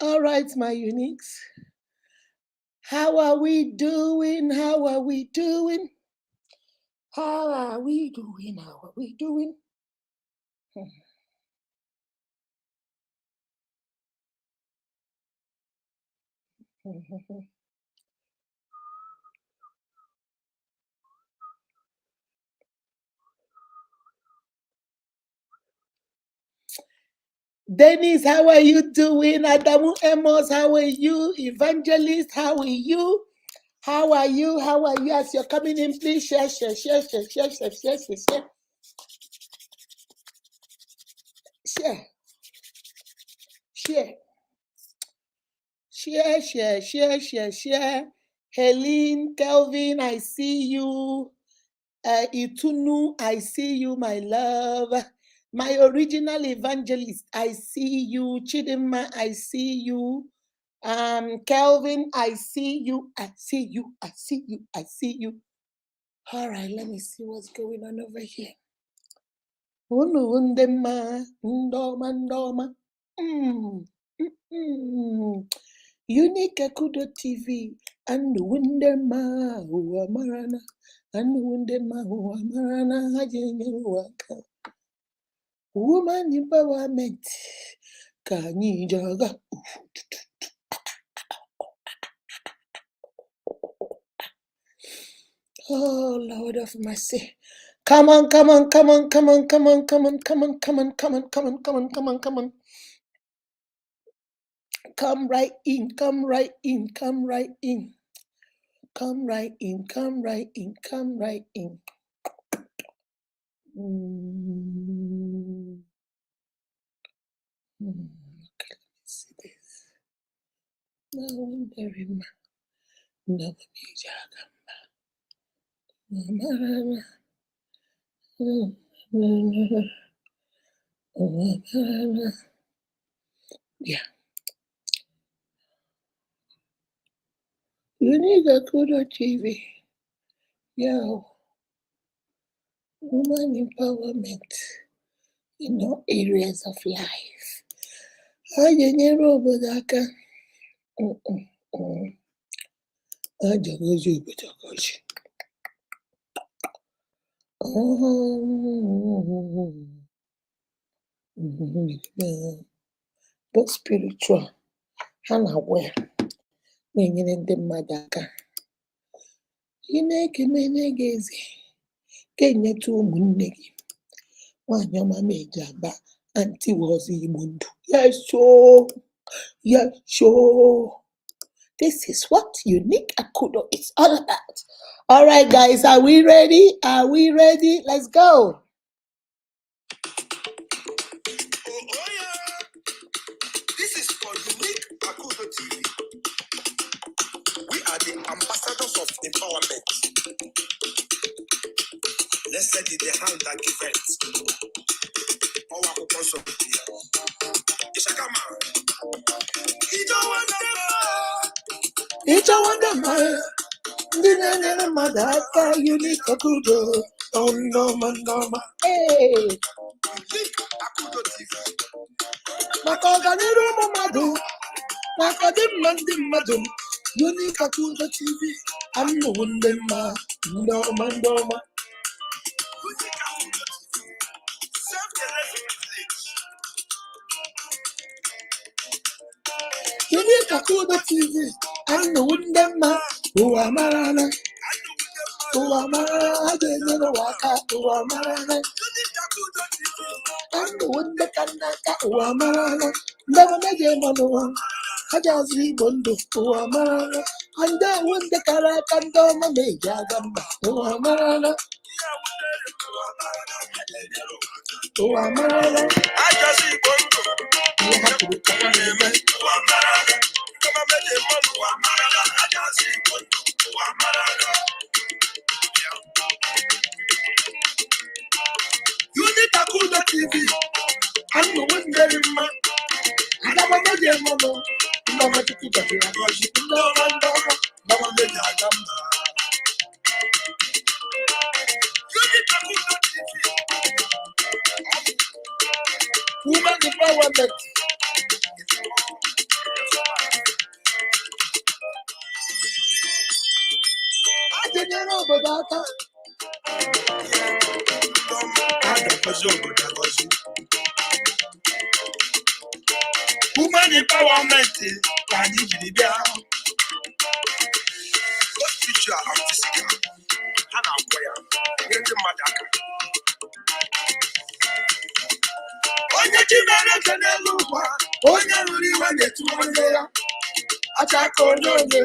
All right, my uniques. How are we doing? How are we doing? How are we doing? How are we doing? Dennis, how are you doing? Adamu Emos, how are you? Evangelist, how are you? How are you? How are you? As you're coming in, please share. Share. Helene, Kelvin, I see you. Itunu, I see you, my love. My original evangelist, I see you. Chidima, I see you. Kelvin, I see you. I see you. All right, let me see what's going on over here. Ndoma. Unique Akudo TV and Windema who are Marana and Windema who are Marana Hajiwaka. Woman empowerment. Kani Jaga. Oh Lord of mercy. Come on. Come right in. Okay, let's see this. No, very much. No, yeah. Unique Akudo TV. Yo. Woman empowerment in all areas of life. Both spiritual and aware. Ndị mmadụ aka. Chineke menye gị eze ka enyetụ ụmụnne gị nwanyị ọma meji aba anti wozi Igbo ndụ. Yes, sure. This is what Unique Akudo is all about. All right, guys, are we ready? Let's go. This is for Unique Akudo TV. We are the ambassadors of empowerment. Let's set it the hand that event. Power propulsion. Ishakama. Ijo wonder Ndinene madaka Unique Akudo. Oh no man. Hey. Unique Akudo TV. Makaganiru madu. Makadim madu. Unique Akudo TV. I'm no Ndema. Ndoma. Unique Akudo TV. Unique Akudo TV. I'm no Ndema. Who am I? Waka. Who am I? I'm the one that can never made a man. I just read Bondo to Amara, and that one the Karakan Doma Major Gamba to Amara. To Amara, I just see Bondo. You have to be coming to Amara. Come on, make it one to Amara. I just see Bondo to Amara. Unique Akudo TV. I'm the one very much. I never made a man. Never to keep it. No one. Woman empowerment. Woman empowerment ka anyị jiri bịa. Both spiritual and physical. Ha na-agwọ ya nye ndị mmadụ aka. Onye chi mere eke n'elu ụwa, onye rụrụ iwe na-etu nwanne ya. Acha aka onye onye.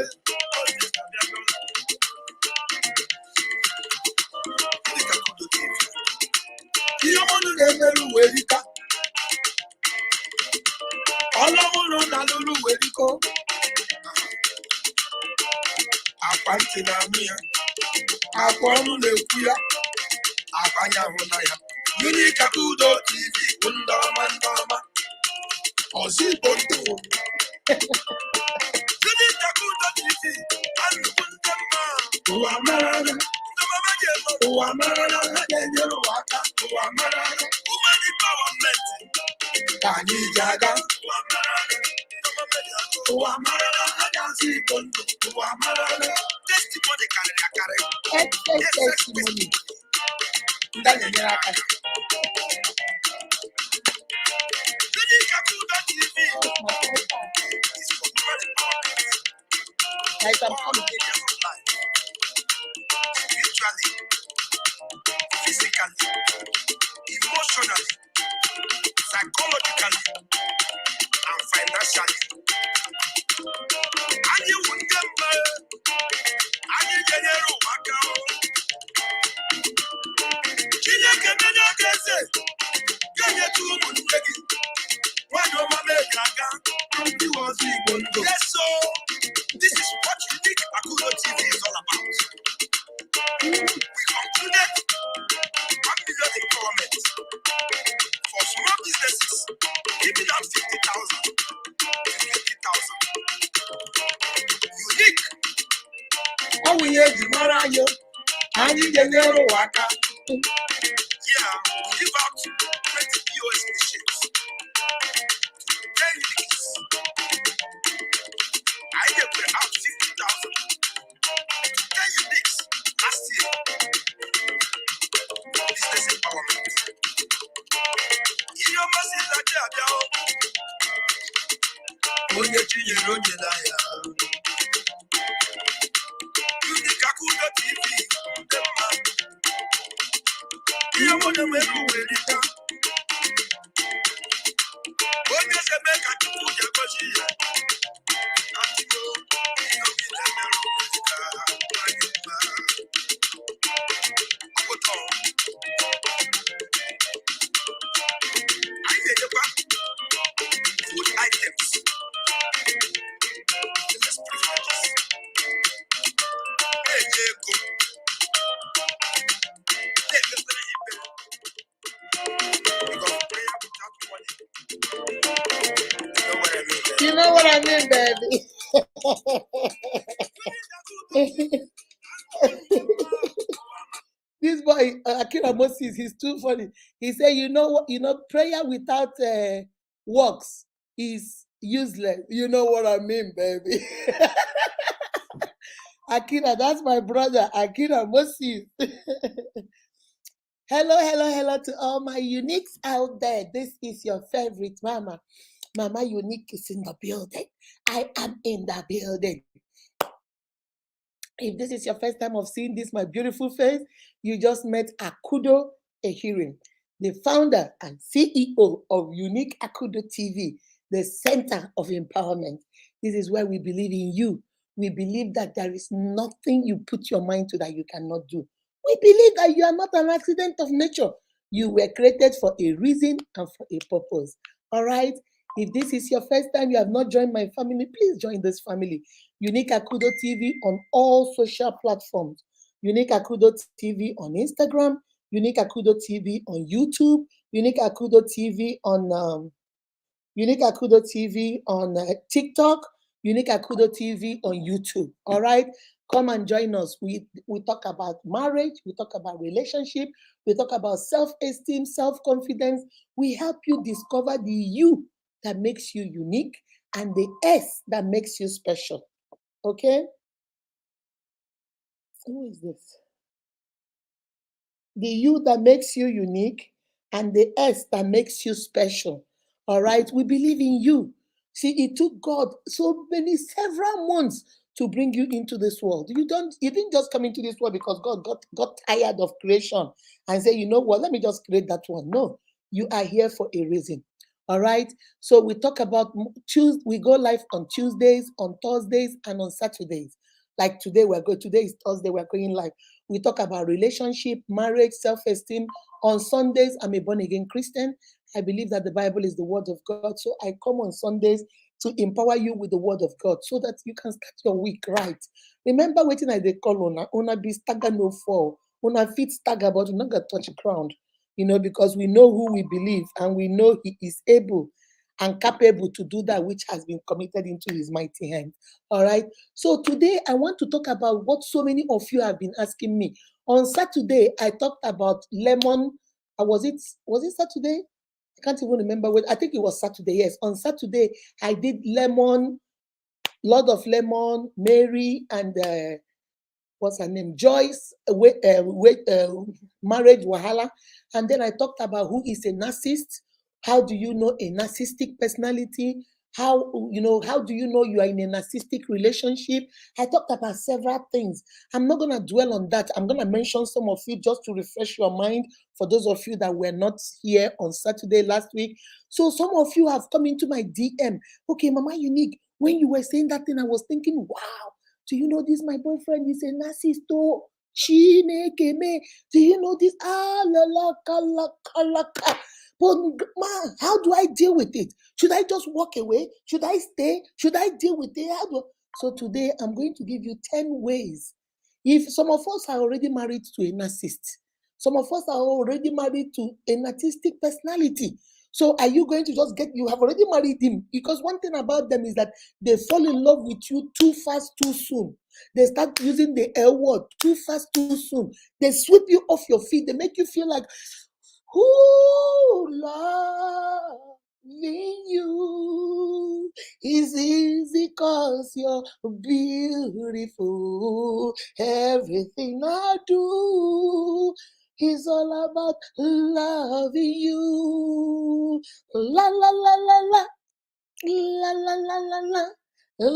Ihe ọmụnụ na-emerụ uwe rika. Ọlọ́mụnụ na lụrụ uwe riko. Akwa ntị na-anụ ya. Akwa ọnụ na-ekwu ya. Akwa ahụ na ya. Unique Akudo TV bụ ndị ọma ndị ọma. Ọzọ Igbo ndụ. Unique Akudo TV bụ ndị mma. Ụwa mara ya. Ndị mama ji eme ụwa mara ya. Ha na-enyere ụwa aka. Ụwa mara ya. Woman empowerment ka anyị ji aga. Ụwa mara ya. Ụwa mara ya. Ha ga-azụ Igbo ndụ. Ụwa mara ya. Testimony karịrị akarị. Testimony. Ndị na-enyere aka. Unique Akudo TV is for woman empowerment. Like I'm All areas of life. Spiritually, physically, emotionally, psychologically, and financially. Anyị wụ ndị mma. Anyị ga-enyere ụwa aka. Chineke menye aka eze. Ga-enyetu ụmụnne gị. Nwanyị ọma mee ka aga. Ndị ọzọ Igbo ndụ. Yes, so this is what Unique Akudo TV is all about. We concluded 1 million empowerment for small businesses, giving out 50,000 to 50,000. Unique. Ọ wụ ihe eji mara anyị. Anyị ga-enyere ụwa aka. Yeah, we give out 20 POS machines. 10 uniques. I gave out 50,000. 10 uniques last year. Business empowerment. Iyo masị na-adị abịa o. Onye chinyere onye na ya. Unique Akudo TV dị mma. Ihe mụ na-enwere uwe rika. Onye ga-eme ka Chukwu ga-egosi ya. Atịgo ihe obi na-emere uwe rika. Anyị mma. Ọpụtọ. Anyị na-enyekwa food items. Business privileges. Na-enye ego. Na-ekpesara ya ekpere. Because prayer without money. You know what I mean, baby? You know what I mean, baby? This boy, Akira Moses, he's too funny. He said, you know what? You know, prayer without works is useless. You know what I mean, baby? Akira, that's my brother, Akira Moses. Hello to all my uniques out there. This is your favorite mama. Mama Unique is in the building. I am in the building. If this is your first time of seeing this, my beautiful face, you just met Akudo Ehirim, the founder and CEO of Unique Akudo TV, the center of empowerment. This is where we believe in you. We believe that there is nothing you put your mind to that you cannot do. We believe that you are not an accident of nature. You were created for a reason and for a purpose. All right? If this is your first time, you have not joined my family, please join this family. Unique Akudo TV on all social platforms. Unique Akudo TV on Instagram. Unique Akudo TV on YouTube. Unique Akudo TV on TikTok. Unique Akudo TV on YouTube. All right? Come and join us. We talk about marriage. We talk about relationship. We talk about self-esteem, self-confidence. We help you discover the you that makes you unique and the S that makes you special. Okay? Who is this? The you that makes you unique and the S that makes you special. All right, we believe in you. See, it took God several months to bring you into this world. You didn't just come into this world because God got tired of creation and say, you know what, let me just create that one. No, you are here for a reason. All right. So we talk about we go live on Tuesdays, on Thursdays, and on Saturdays. Like today is Thursday, we're going live. We talk about relationship, marriage, self-esteem. On Sundays, I'm a born-again Christian. I believe that the Bible is the word of God. So I come on Sundays to empower you with the word of God so that you can start your week right. Remember waiting at the call una be stagger no fall. Una feet stagger, but we're not gonna touch the ground. Because we know who we believe and we know he is able and capable to do that which has been committed into his mighty hand. All right. So today I want to talk about what so many of you have been asking me. On Saturday, I talked about lemon. Was it Saturday? I can't even remember I think it was Saturday. Yes. On Saturday, I did lemon, Lord of Lemon, Mary, and what's her name? Joyce, marriage wahala. And then I talked about who is a narcissist. How do you know a narcissistic personality? How do you know you are in a narcissistic relationship? I talked about several things. I'm not going to dwell on that. I'm going to mention some of it just to refresh your mind for those of you that were not here on Saturday last week. So some of you have come into my DM. Okay, Mama Unique, when you were saying that thing, I was thinking, wow, do you know this? My boyfriend is a narcissist. Oh, Chineke me. Do you know this? Ah, la la kala kala ka. But man, how do I deal with it? Should I just walk away? Should I stay? Should I deal with it? So today I'm going to give you 10 ways. If some of us are already married to a narcissist, some of us are already married to a narcissistic personality. So are you going to you have already married him? Because one thing about them is that they fall in love with you too fast, too soon. They start using the L word too fast, too soon. They sweep you off your feet. They make you feel like, who loving you is easy cause you're beautiful. Everything I do is all about loving you. La la la la la. La la la la la. La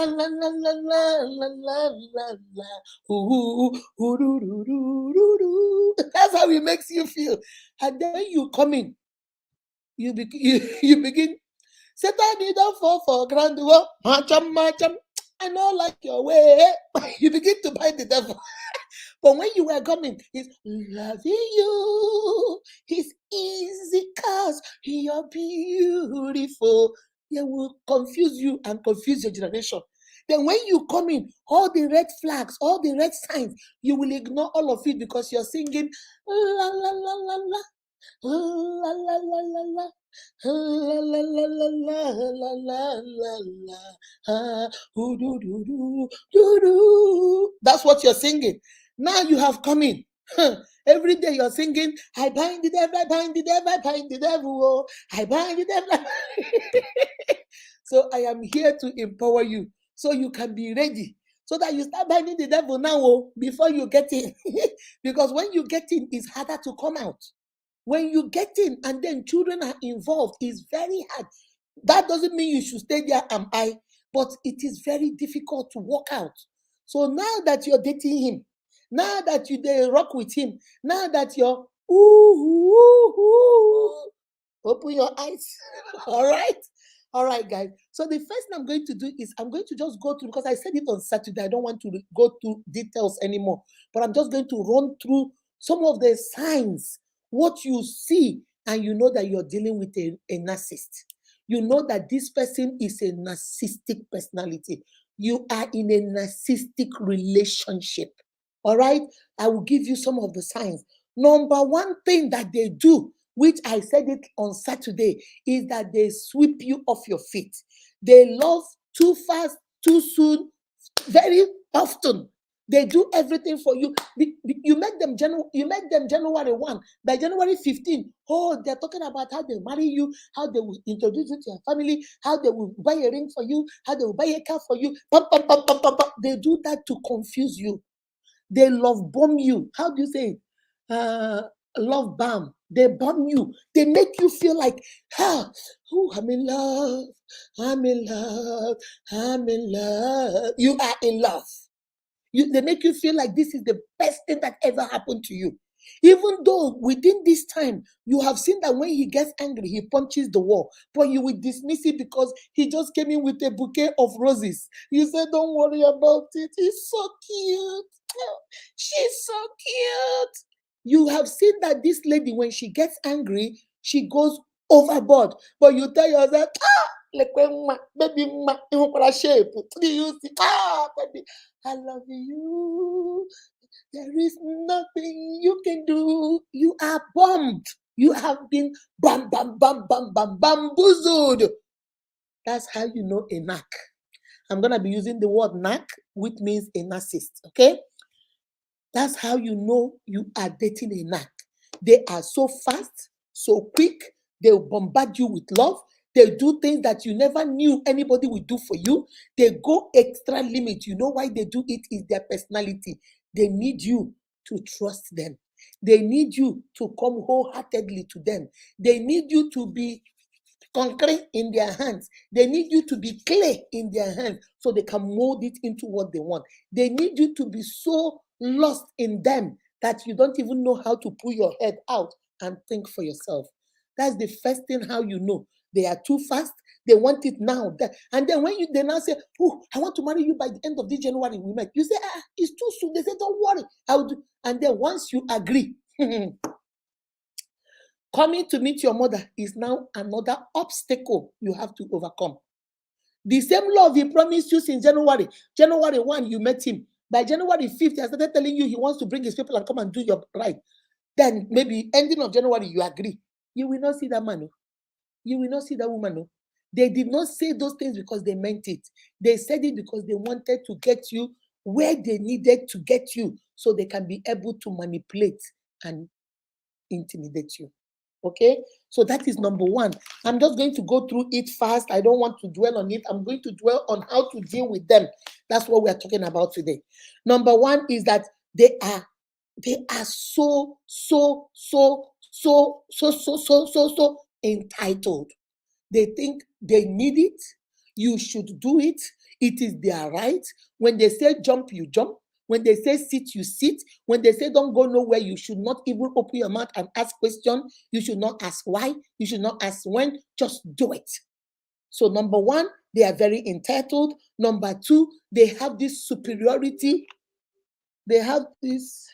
la la la la la la la la. Ooh, ooh, doo, doo, doo, doo, doo. That's how it makes you feel. And then you come in, you begin. Satan, you don't fall for ground. Macham, macham. I know like your way. You begin to bite the devil. But when you were coming, he's loving you. He's easy cause you're beautiful. They will confuse you and confuse your generation. Then when you come in, all the red flags, all the red signs, you will ignore all of it because you're singing la la la la la. La la la la la. La la la la la la la la la. Do do do do do. That's what you're singing. Now you have come in. Every day you're singing, I bind the devil, I bind the devil, I bind the devil, oh, I bind the devil. So I am here to empower you so you can be ready. So that you start binding the devil now, oh, before you get in. Because when you get in, it's harder to come out. When you get in and then children are involved, it's very hard. That doesn't mean you should stay there, am I? But it is very difficult to walk out. So now that you're dating him, now that they rock with him, now that you're open your eyes. All right, guys. So the first thing I'm going to do is I'm going to just go through, because I said it on Saturday, I don't want to go through details anymore, but I'm just going to run through some of the signs, what you see, and you know that you're dealing with a narcissist. You know that this person is a narcissistic personality. You are in a narcissistic relationship. All right? I will give you some of the signs. Number one thing that they do, which I said it on Saturday, is that they sweep you off your feet. They love too fast, too soon, very often. They do everything for you. You met them January 1. By January 15, they're talking about how they marry you, how they will introduce you to your family, how they will buy a ring for you, how they will buy a car for you. They do that to confuse you. They love bomb you. How do you say it? Love bomb. They bomb you. They make you feel like, ah, oh, I'm in love. I'm in love. I'm in love. You are in love. They make you feel like this is the best thing that ever happened to you. Even though within this time, you have seen that when he gets angry, he punches the wall, but you will dismiss it because he just came in with a bouquet of roses. You say, don't worry about it. He's so cute. She's so cute. You have seen that this lady, when she gets angry, she goes overboard. But you tell yourself, like baby, shape. You see, baby, I love you. There is nothing you can do. You are bombed. You have been bamboozled. That's how you know a knack. I'm gonna be using the word knack, which means a narcissist. Okay, that's how you know you are dating a knack. They are so fast, so quick. They'll bombard you with love. They do things that you never knew anybody would do for you. They go extra limit. You know why they do it? Is their personality. They need you to trust them. They need you to come wholeheartedly to them. They need you to be concrete in their hands. They need you to be clay in their hands so they can mold it into what they want. They need you to be so lost in them that you don't even know how to pull your head out and think for yourself. That's the first thing how you know. They are too fast. They want it now. And then when they now say, oh, I want to marry you by the end of this January, we met. You say, it's too soon. They say, don't worry. I'll do. And then once you agree, coming to meet your mother is now another obstacle you have to overcome. The same love he promised you since January. January 1, you met him. By January 5th, he started telling you he wants to bring his people and come and do your right. Then maybe ending of January, you agree. You will not see that man. You will not see that woman. They did not say those things because they meant it. They said it because they wanted to get you where they needed to get you so they can be able to manipulate and intimidate you. Okay, so that is number one. I'm just going to go through it fast. I don't want to dwell on it. I'm going to dwell on how to deal with them. That's what we're talking about today. Number one is that they are so entitled. They think they need it. You should do it. It is their right. When they say jump, you jump. When they say sit, you sit. When they say don't go nowhere, you should not even open your mouth and ask questions. You should not ask why. You should not ask when. Just do it. So number one, they are very entitled. Number two, they have this superiority. They have this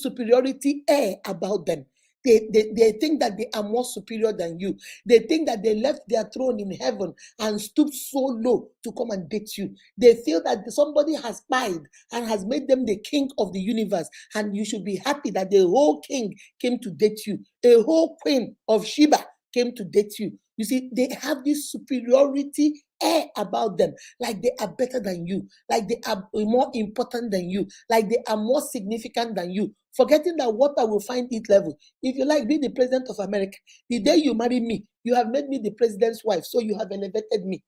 superiority air about them. They think that they are more superior than you. They think that they left their throne in heaven and stooped so low to come and date you. They feel that somebody has spied and has made them the king of the universe, and you should be happy that the whole king came to date you. A whole queen of Sheba came to date you. You see, they have this superiority air about them, like they are better than you, like they are more important than you, like they are more significant than you, forgetting that water will find its level. If you like, be the president of America. The day you marry me, you have made me the president's wife, so you have elevated me.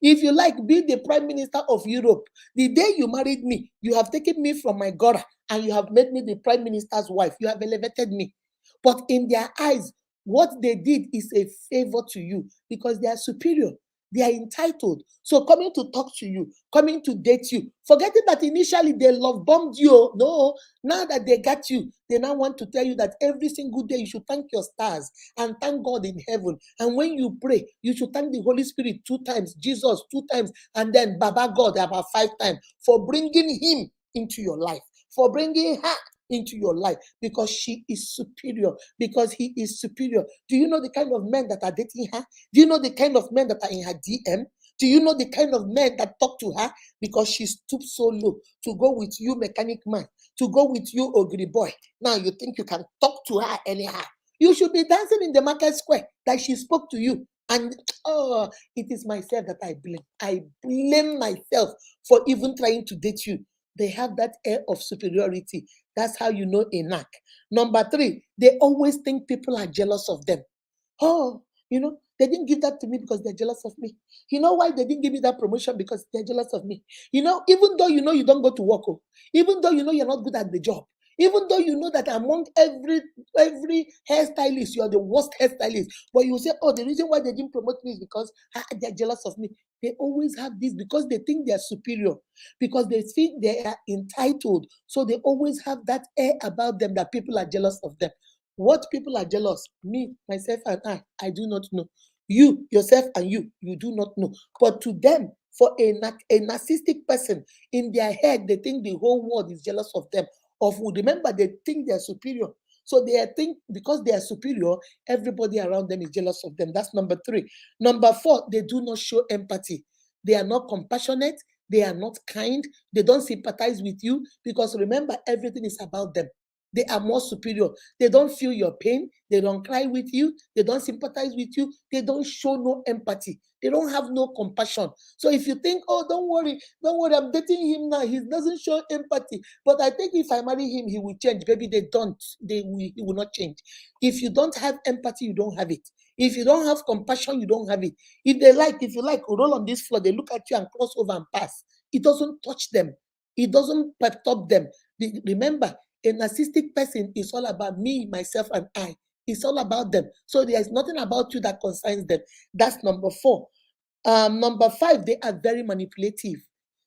If you like, be the prime minister of Europe. The day you married me, you have taken me from my Gora and you have made me the prime minister's wife. You have elevated me. But in their eyes, what they did is a favor to you because they are superior. They are entitled. So coming to talk to you, coming to date you, forgetting that initially they love bombed you. No, now that they got you, they now want to tell you that every single day you should thank your stars and thank God in heaven. And when you pray, you should thank the Holy Spirit 2 times, Jesus 2 times, and then Baba God about 5 times for bringing him into your life, for bringing her into your life, because she is superior, because he is superior. Do you know the kind of men that are dating her? Do you know the kind of men that are in her DM? Do you know the kind of men that talk to her? Because she stooped so low to go with you, mechanic man, to go with you, ogre boy. Now you think you can talk to her anyhow. You should be dancing in the market square like she spoke to you. And it is myself that I blame. I blame myself for even trying to date you. They have that air of superiority. That's how you know a knack. Number 3, they always think people are jealous of them. Oh, They didn't give that to me because they're jealous of me. You know why they didn't give me that promotion? Because they're jealous of me. Even though you don't go to work, even though you're not good at the job, even though you know that among every hairstylist, you're the worst hairstylist, but you say, oh, the reason why they didn't promote me is because they're jealous of me. They always have this because they think they're superior, because they think they are entitled. So they always have that air about them that people are jealous of them. What people are jealous? Me, myself, and I do not know. You, yourself, and you do not know. But to them, for a narcissistic person, in their head, they think the whole world is jealous of them. Remember, they think they're superior. So they think because they are superior, everybody around them is jealous of them. That's number 3. Number 4, they do not show empathy. They are not compassionate. They are not kind. They don't sympathize with you because remember, everything is about them. They are more superior. They don't feel your pain. They don't cry with you. They don't sympathize with you. They don't show no empathy. They don't have no compassion. So if you think, oh, don't worry, I'm dating him now. He doesn't show empathy. But I think if I marry him, he will change. Baby, they don't. He will not change. If you don't have empathy, you don't have it. If you don't have compassion, you don't have it. If you like, roll on this floor, they look at you and cross over and pass. It doesn't touch them. It doesn't perturb them. Remember, a narcissistic person is all about me, myself, and I. It's all about them. So there's nothing about you that concerns them. That's number 4. Number 5, they are very manipulative.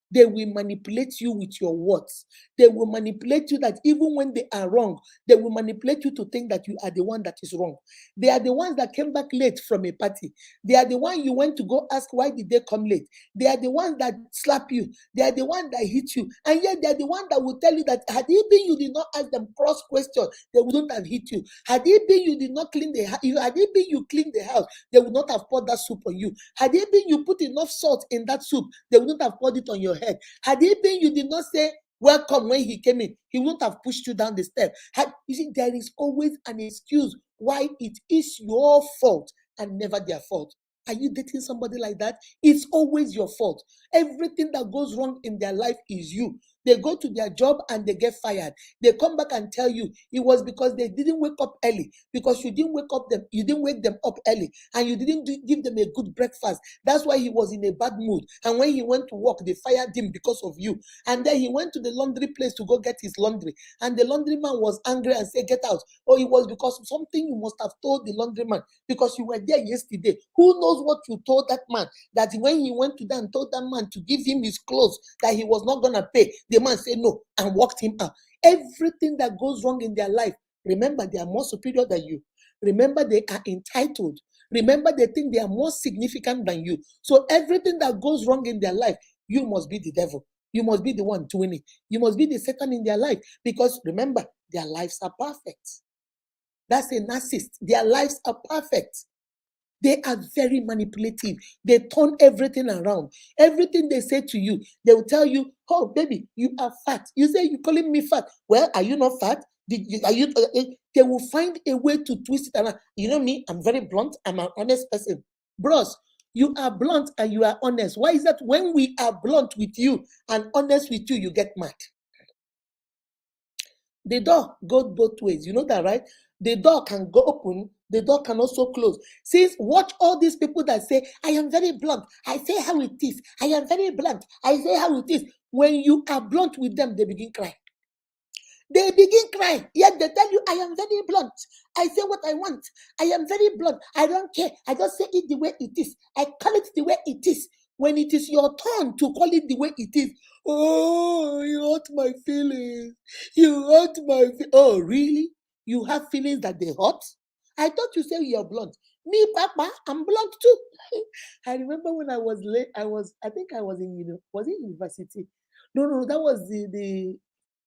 They will manipulate you with your words. They will manipulate you that even when they are wrong, they will manipulate you to think that you are the one that is wrong. They are the ones that came back late from a party. They are the one you went to go ask why did they come late. They are the ones that slap you. They are the one that hit you. And yet they are the one that will tell you that had it been you did not ask them cross questions, they wouldn't have hit you. Had it been you did not clean the house, had it been you cleaned the house, they would not have poured that soup on you. Had it been you put enough salt in that soup, they wouldn't have poured it on your head. Had it been you did not say welcome when he came in, he wouldn't have pushed you down the step. You see, there is always an excuse why it is your fault and never their fault. Are you dating somebody like that? It's always your fault. Everything that goes wrong in their life is you. They go to their job and they get fired. They come back and tell you it was because they didn't wake up early, because you didn't wake them up early, and you didn't give them a good breakfast. That's why he was in a bad mood. And when he went to work, they fired him because of you. And then he went to the laundry place to go get his laundry. And the laundryman was angry and said, "Get out." Oh, it was because of something you must have told the laundryman because you were there yesterday. Who knows what you told that man, that when he went to that and told that man to give him his clothes, that he was not going to pay. The man said no and walked him out. Everything that goes wrong in their life, remember, they are more superior than you. Remember, they are entitled. Remember, they think they are more significant than you. So everything that goes wrong in their life, you must be the devil. You must be the one doing it. You must be the Satan in their life, because remember, their lives are perfect. That's a narcissist. Their lives are perfect. They are very manipulative. They turn everything around. Everything they say to you, they will tell you, "Oh, baby, you are fat." You say, "You're calling me fat." Well, are you not fat? They will find a way to twist it around. You know me, I'm very blunt. I'm an honest person. Bros, you are blunt and you are honest. Why is that when we are blunt with you and honest with you, you get mad? The door goes both ways. You know that, right? The door can go open, the door can also close. Since watch all these people that say, "I am very blunt. I say how it is. I am very blunt. I say how it is." When you are blunt with them, they begin crying. They begin crying. Yet they tell you, "I am very blunt. I say what I want. I am very blunt. I don't care. I just say it the way it is. I call it the way it is." When it is your turn to call it the way it is, "Oh, you hurt my feelings. You hurt my Oh, really? You have feelings that they hurt? I thought you said you're blunt." Me, Papa, I'm blunt too. I remember when I was late, I think I was was it university? No, that was the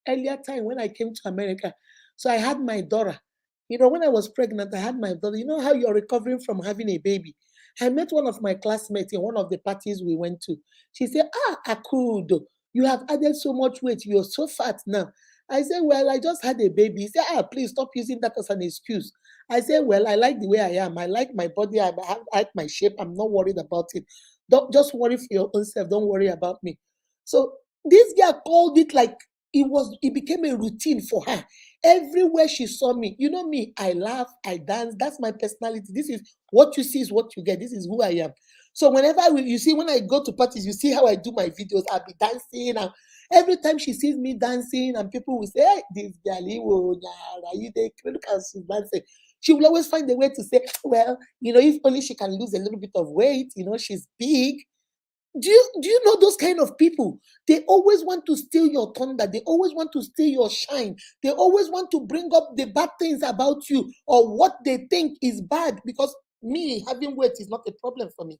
earlier time when I came to America. So I had my daughter. When I was pregnant, I had my daughter. You know how you're recovering from having a baby? I met one of my classmates in one of the parties we went to. She said, Akudo, you have added so much weight. You're so fat now. I said, "Well, I just had a baby." He said, "Please stop using that as an excuse." I said, "Well, I like the way I am. I like my body. I like my shape. I'm not worried about it. Don't just worry for your own self. Don't worry about me." So this girl called it like it became a routine for her. Everywhere she saw me, you know me, I laugh, I dance. That's my personality. This is what you see is what you get. This is who I am. So whenever you see, when I go to parties, you see how I do my videos. I'll be dancing. And every time she sees me dancing, and people will say, "Hey, this girl, are you there? Look how she's dancing." She will always find a way to say, "Well, if only she can lose a little bit of weight, she's big." Do you know those kind of people? They always want to steal your thunder. They always want to steal your shine. They always want to bring up the bad things about you or what they think is bad, because me having weight is not a problem for me.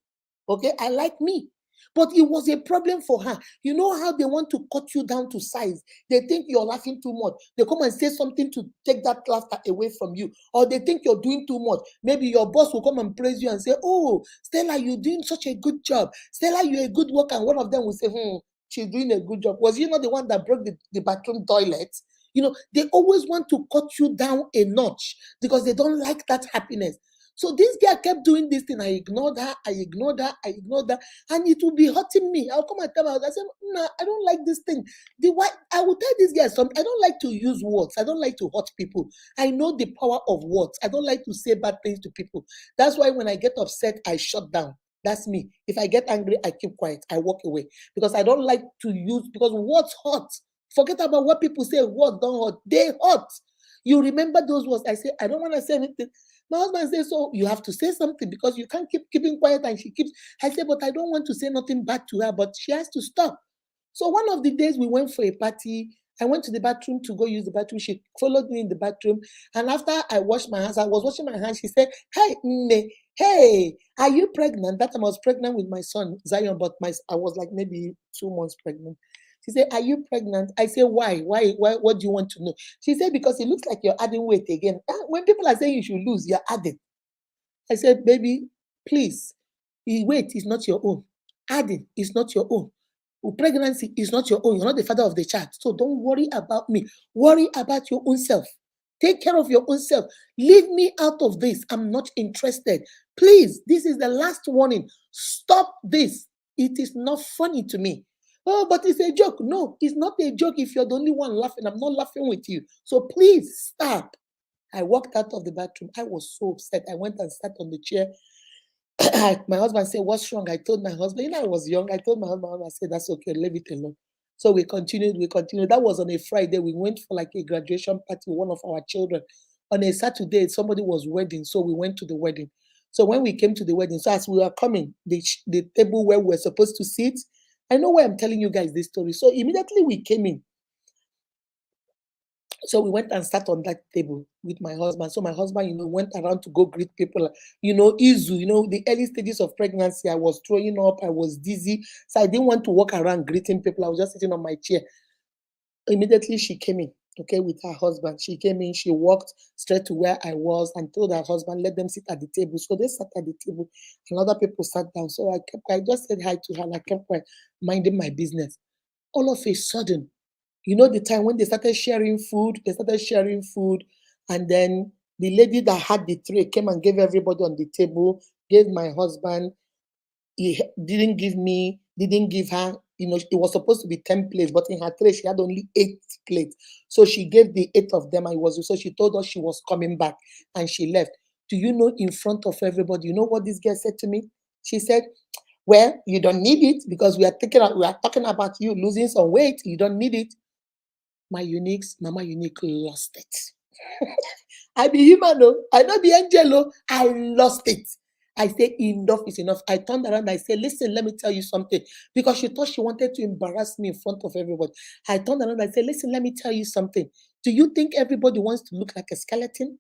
Okay, I like me. But it was a problem for her. You know how they want to cut you down to size? They think you're laughing too much. They come and say something to take that laughter away from you. Or they think you're doing too much. Maybe your boss will come and praise you and say, "Oh, Stella, you're doing such a good job. Stella, you're a good worker." And one of them will say, "She's doing a good job. Was you not the one that broke the bathroom toilet?" They always want to cut you down a notch because they don't like that happiness. So this girl kept doing this thing. I ignored her, I ignored her, I ignored her, and it will be hurting me. I'll come and tell her, I say, "No, I don't like this thing." I will tell this girl something. I don't like to use words. I don't like to hurt people. I know the power of words. I don't like to say bad things to people. That's why when I get upset, I shut down. That's me. If I get angry, I keep quiet. I walk away because I don't like to use, because words hurt. Forget about what people say. Words don't hurt. They hurt. You remember those words. I say, I don't want to say anything. My husband says, "So you have to say something because you can't keep keeping quiet." And she keeps, I say, "But I don't want to say nothing bad to her, but she has to stop." So one of the days we went for a party, I went to the bathroom to go use the bathroom. She followed me in the bathroom. And after I washed my hands, I was washing my hands. She said, "Hey, Nne, hey, are you pregnant?" That time I was pregnant with my son, Zion, but I was like maybe 2 months pregnant. She said, "Are you pregnant?" I said, "Why? Why? What do you want to know?" She said, "Because it looks like you're adding weight again. When people are saying you should lose, you're adding." I said, "Baby, please, the weight is not your own. Adding is not your own. Pregnancy is not your own. You're not the father of the child. So don't worry about me. Worry about your own self. Take care of your own self. Leave me out of this. I'm not interested. Please, this is the last warning. Stop this. It is not funny to me." "Oh, but it's a joke." No, it's not a joke if you're the only one laughing. I'm not laughing with you. So please stop. I walked out of the bathroom. I was so upset. I went and sat on the chair. My husband said, "What's wrong?" I told my husband, I was young. I told my husband, I said, "That's okay, leave it alone." So we continued. That was on a Friday. We went for like a graduation party with one of our children. On a Saturday, somebody was wedding. So we went to the wedding. So when we came to the wedding, so as we were coming, the table where we were supposed to sit, I know why I'm telling you guys this story. So immediately we came in. So we went and sat on that table with my husband. So my husband, went around to go greet people. Izu, the early stages of pregnancy, I was throwing up, I was dizzy. So I didn't want to walk around greeting people. I was just sitting on my chair. Immediately she came in, okay, with her husband. She came in, she walked straight to where I was and told her husband, let them sit at the table. So they sat at the table and other people sat down. So I just said hi to her and I kept quiet, minding my business. All of a sudden, the time when they started sharing food, and then the lady that had the tray came and gave everybody on the table, gave my husband. He didn't give her, it was supposed to be 10 plates, but in her tray, she had only 8 plates. So she gave the 8 of them, and so she told us she was coming back, and she left. Do you know, in front of everybody, you know what this girl said to me? She said, "Well, you don't need it because we are talking about you losing some weight. You don't need it." Mama Unique lost it. I be human, oh. I not be angel, oh. I lost it. I say enough is enough. I turned around. I said, "Listen, let me tell you something," because she thought she wanted to embarrass me in front of everybody. I turned around. I said, "Listen, let me tell you something. Do you think everybody wants to look like a skeleton?"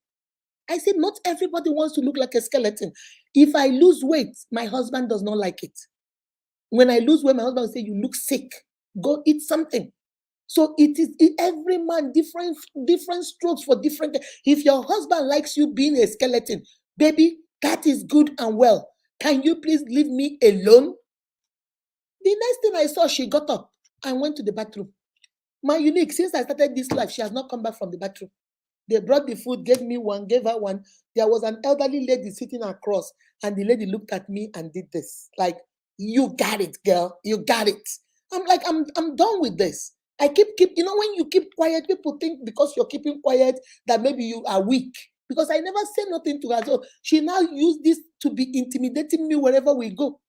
I said, "Not everybody wants to look like a skeleton. If I lose weight, my husband does not like it. When I lose weight, my husband will say, 'You look sick. Go eat something.'" So every man different strokes for different. If your husband likes you being a skeleton, baby, that is good and well. Can you please leave me alone? The next thing I saw, she got up and went to the bathroom. My Unique, since I started this life, she has not come back from the bathroom. They brought the food, gave me one, gave her one. There was an elderly lady sitting across, and the lady looked at me and did this, like, "You got it, girl. You got it." I'm like, I'm done with this. I keep, when you keep quiet, people think because you're keeping quiet that maybe you are weak. Because I never say nothing to her. So she now used this to be intimidating me wherever we go.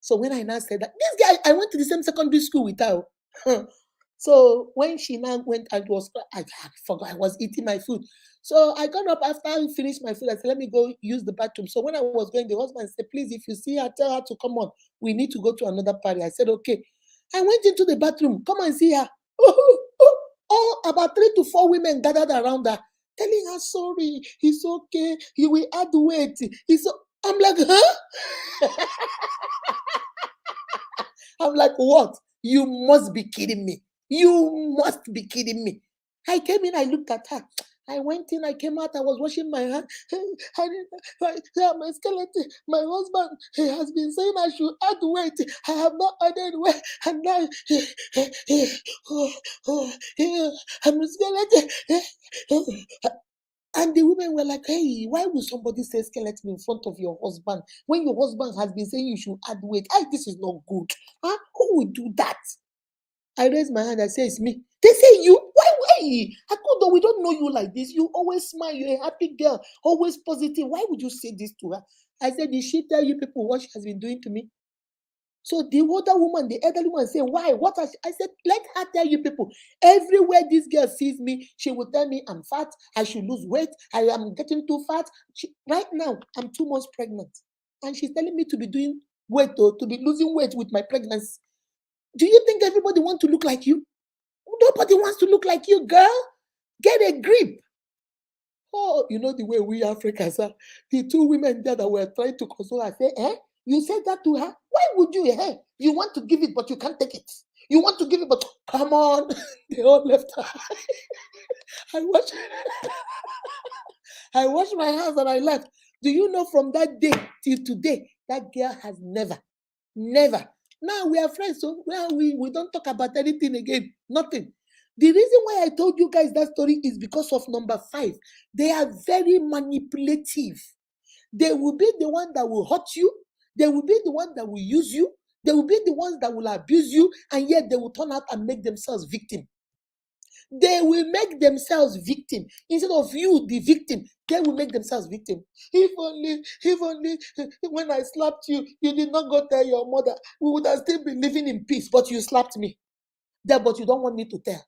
So when I now said that, this guy, I went to the same secondary school with her. So when she now went and I forgot I was eating my food. So I got up after I finished my food. I said, let me go use the bathroom. So when I was going, the husband said, please, if you see her, tell her to come on. We need to go to another party. I said, okay. I went into the bathroom. Come and see her. All about 3 to 4 women gathered around her, telling her, sorry, it's okay. You will add weight. I'm like, huh? I'm like, what? You must be kidding me. You must be kidding me. I came in, I looked at her. I went in, I came out, I was washing my hand. My skeleton, my husband, he has been saying I should add weight. I have not added weight. And now, I'm skeleton. And the women were like, hey, why would somebody say skeleton in front of your husband when your husband has been saying you should add weight? This is not good. Huh? Who would do that? I raised my hand. I said, it's me. They say, you? Why? We don't know you like this. You always smile. You're a happy girl. Always positive. Why would you say this to her? I said, did she tell you people what she has been doing to me? So the older woman, the elderly woman say, why? What has I said, let her tell you people. Everywhere this girl sees me, she will tell me I'm fat, I should lose weight, I am getting too fat. Right now, I'm 2 months pregnant. And she's telling me to be doing weight or to be losing weight with my pregnancy. Do you think everybody wants to look like you? Nobody wants to look like you, girl. Get a grip. Oh, you know the way we Africans are. The 2 women there that were trying to console her say, you said that to her? Why would you? You want to give it, but you can't take it. You want to give it, but come on. They all left her. I washed my hands and I left. Do you know from that day till today, that girl has never. Now we are friends, so we don't talk about anything again. Nothing. The reason why I told you guys that story is because of number 5. They are very manipulative. They will be the one that will hurt you. They will be the one that will use you. They will be the ones that will abuse you, and yet they will turn out and make themselves victim. They will make themselves victim. Instead of you, the victim, they will make themselves victim. If only when I slapped you, you did not go tell your mother, we would have still been living in peace, but you slapped me. But you don't want me to tell.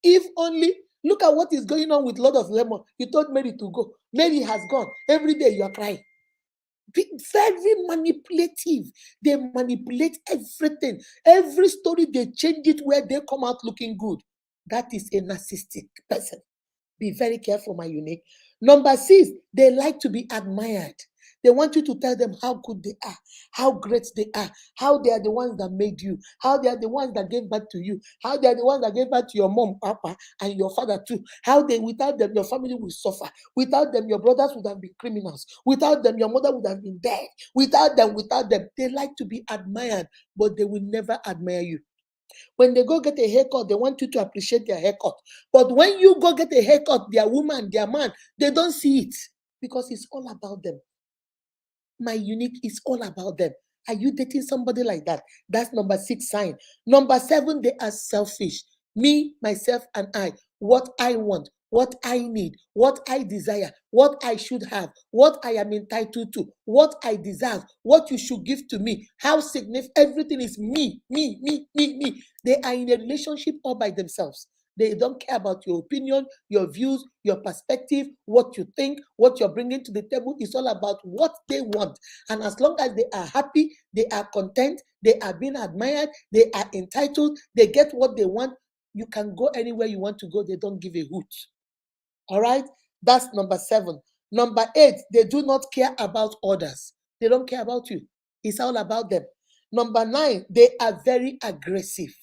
If only, look at what is going on with Lord of Lemon. You told Mary to go. Mary has gone. Every day you are crying. Very manipulative. They manipulate everything. Every story, they change it where they come out looking good. That is a narcissistic person. Be very careful, my unique. Number 6, they like to be admired. They want you to tell them how good they are, how great they are, how they are the ones that made you, how they are the ones that gave birth to you, how they are the ones that gave birth to your mom, papa, and your father too. How without them, your family will suffer. Without them, your brothers would have been criminals. Without them, your mother would have been dead. Without them, they like to be admired, but they will never admire you. When they go get a haircut, they want you to appreciate their haircut. But when you go get a haircut, their woman, their man, they don't see it because it's all about them. My unique is all about them. Are you dating somebody like that? That's number 6 sign. Number 7, they are selfish. Me, myself, and I. What I want, what I need, what I desire, what I should have, what I am entitled to, what I deserve, what you should give to me, how significant, everything is me. They are in a relationship all by themselves. They don't care about your opinion, your views, your perspective, what you think, what you're bringing to the table. It's all about what they want. And as long as they are happy, they are content, they are being admired, they are entitled, they get what they want, you can go anywhere you want to go. They don't give a hoot. All right? That's number 7. Number 8, they do not care about others. They don't care about you. It's all about them. Number 9, they are very aggressive.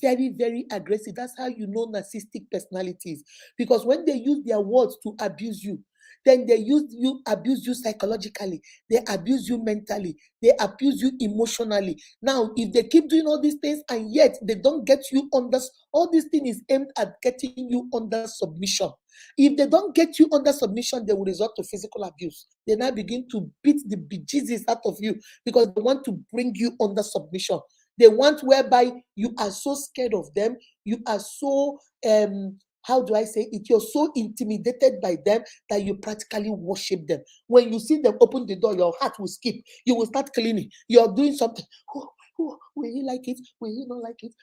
Very, very aggressive. That's how you know narcissistic personalities. Because when they use their words to abuse you, then they abuse you psychologically, they abuse you mentally, they abuse you emotionally. Now, if they keep doing all these things and yet they don't get you under, all these things is aimed at getting you under submission. If they don't get you under submission, they will resort to physical abuse. They now begin to beat the bejesus out of you because they want to bring you under submission. They want whereby you are so scared of them, you are so how do I say it? You're so intimidated by them that you practically worship them. When you see them open the door, your heart will skip. You will start cleaning. You're doing something. Oh, oh, will he like it? Will he not like it?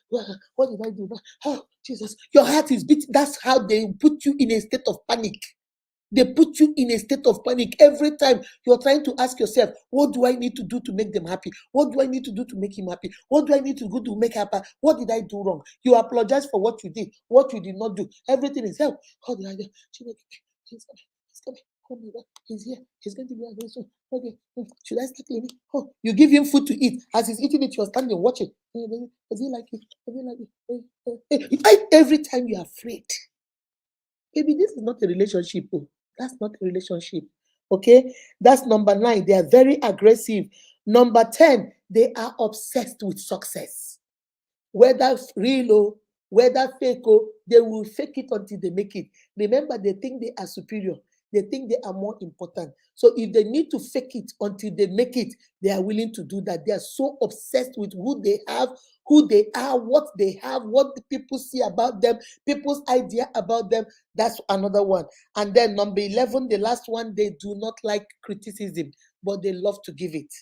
What did I do? Oh, Jesus. Your heart is beating. That's how they put you in a state of panic. They put you in a state of panic every time you're trying to ask yourself, what do I need to do to make them happy? What do I need to do to make him happy? What do I need to do to make her happy? What did I do wrong? You apologize for what you did, what you did not do. Everything is help. How did I do? He's coming. He's coming. Oh my God, he's here. He's going to be here very soon. Okay. Should I start cleaning? Oh, you give him food to eat. As he's eating it, you're standing watching. Does he like it? Does he like it? Every time you're afraid. Maybe this is not a relationship. Oh. That's not a relationship. Okay? That's number 9. They are very aggressive. Number 10, they are obsessed with success. Whether real or whether fake, they will fake it until they make it. Remember, they think they are superior. They think they are more important. So if they need to fake it until they make it, they are willing to do that. They are so obsessed with who they have, who they are, what they have, what the people see about them, people's idea about them. That's another one. And then number 11, the last one, they do not like criticism, but they love to give it.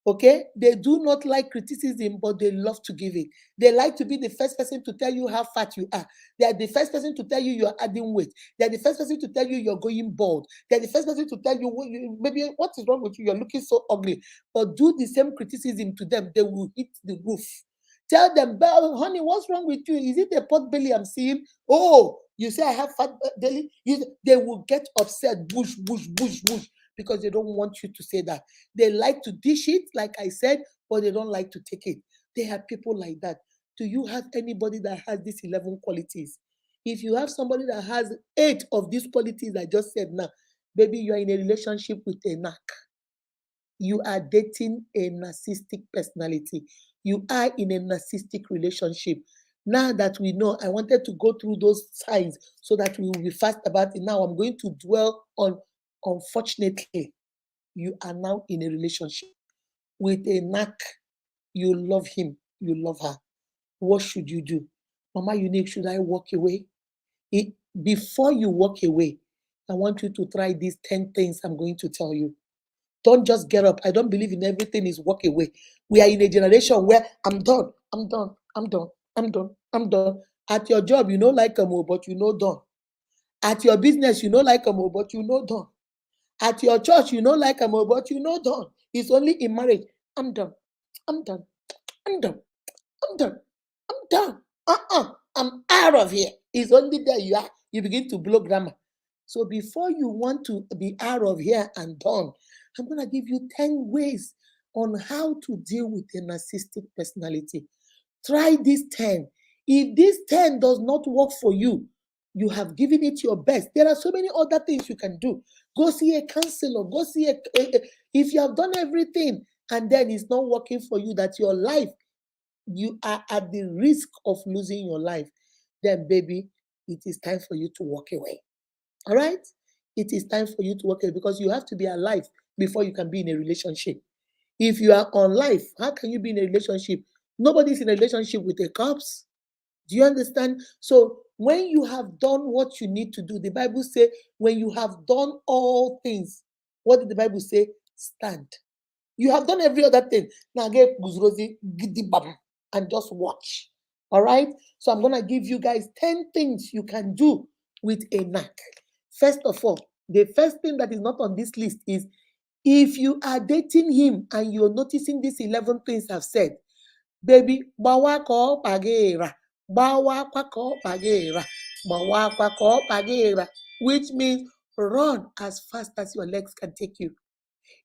Okay, they do not like criticism, but they love to give it. They like to be the first person to tell you how fat you are. They are the first person to tell you you're adding weight. They are the first person to tell you you're going bald. They are the first person to tell you maybe what is wrong with you. You're looking so ugly. But do the same criticism to them, they will hit the roof. Tell them, honey, what's wrong with you? Is it a pot belly I'm seeing? Oh, you say I have fat belly. They will get upset, bush, because they don't want you to say that. They like to dish it, like I said, but they don't like to take it. They have people like that. Do you have anybody that has these 11 qualities? If you have somebody that has 8 of these qualities I just said now, baby, you are in a relationship with a narc. You are dating a narcissistic personality. You are in a narcissistic relationship. Now that we know, I wanted to go through those signs so that we will be fast about it. Now I'm going to dwell on, unfortunately, you are now in a relationship with a narc. You love him, you love her. What should you do? Mama Unique, should I walk away? Before you walk away, I want you to try these 10 things I'm going to tell you. Don't just get up. I don't believe in everything is walk away. We are in a generation where I'm done. At your job, you know like a mo, but you know done. At your business, you know like a mo, but you know done. At your church, you know like a mo, but you know done. It's only in marriage. I'm done. I'm out of here. It's only there you are. You begin to blow grammar. So before you want to be out of here and done, I'm going to give you 10 ways on how to deal with a narcissistic personality. Try these 10. If this 10 does not work for you, you have given it your best. There are so many other things you can do. Go see a counselor. Go see if you have done everything and then it's not working for you, that your life, you are at the risk of losing your life, then baby, it is time for you to walk away. All right? It is time for you to walk away because you have to be alive before you can be in a relationship. If you are on life, how can you be in a relationship? Nobody's in a relationship with a corpse. Do you understand? So when you have done what you need to do, the Bible says, when you have done all things, what did the Bible say? Stand. You have done every other thing. Now get Guzrozi, Gidibam, and just watch. All right? So I'm going to give you guys 10 things you can do with a narc. First of all, the first thing that is not on this list is if you are dating him and you're noticing these 11 things I've said, baby, bawa ko pagera, bawa ko pagera, bawa ko pagera, which means run as fast as your legs can take you.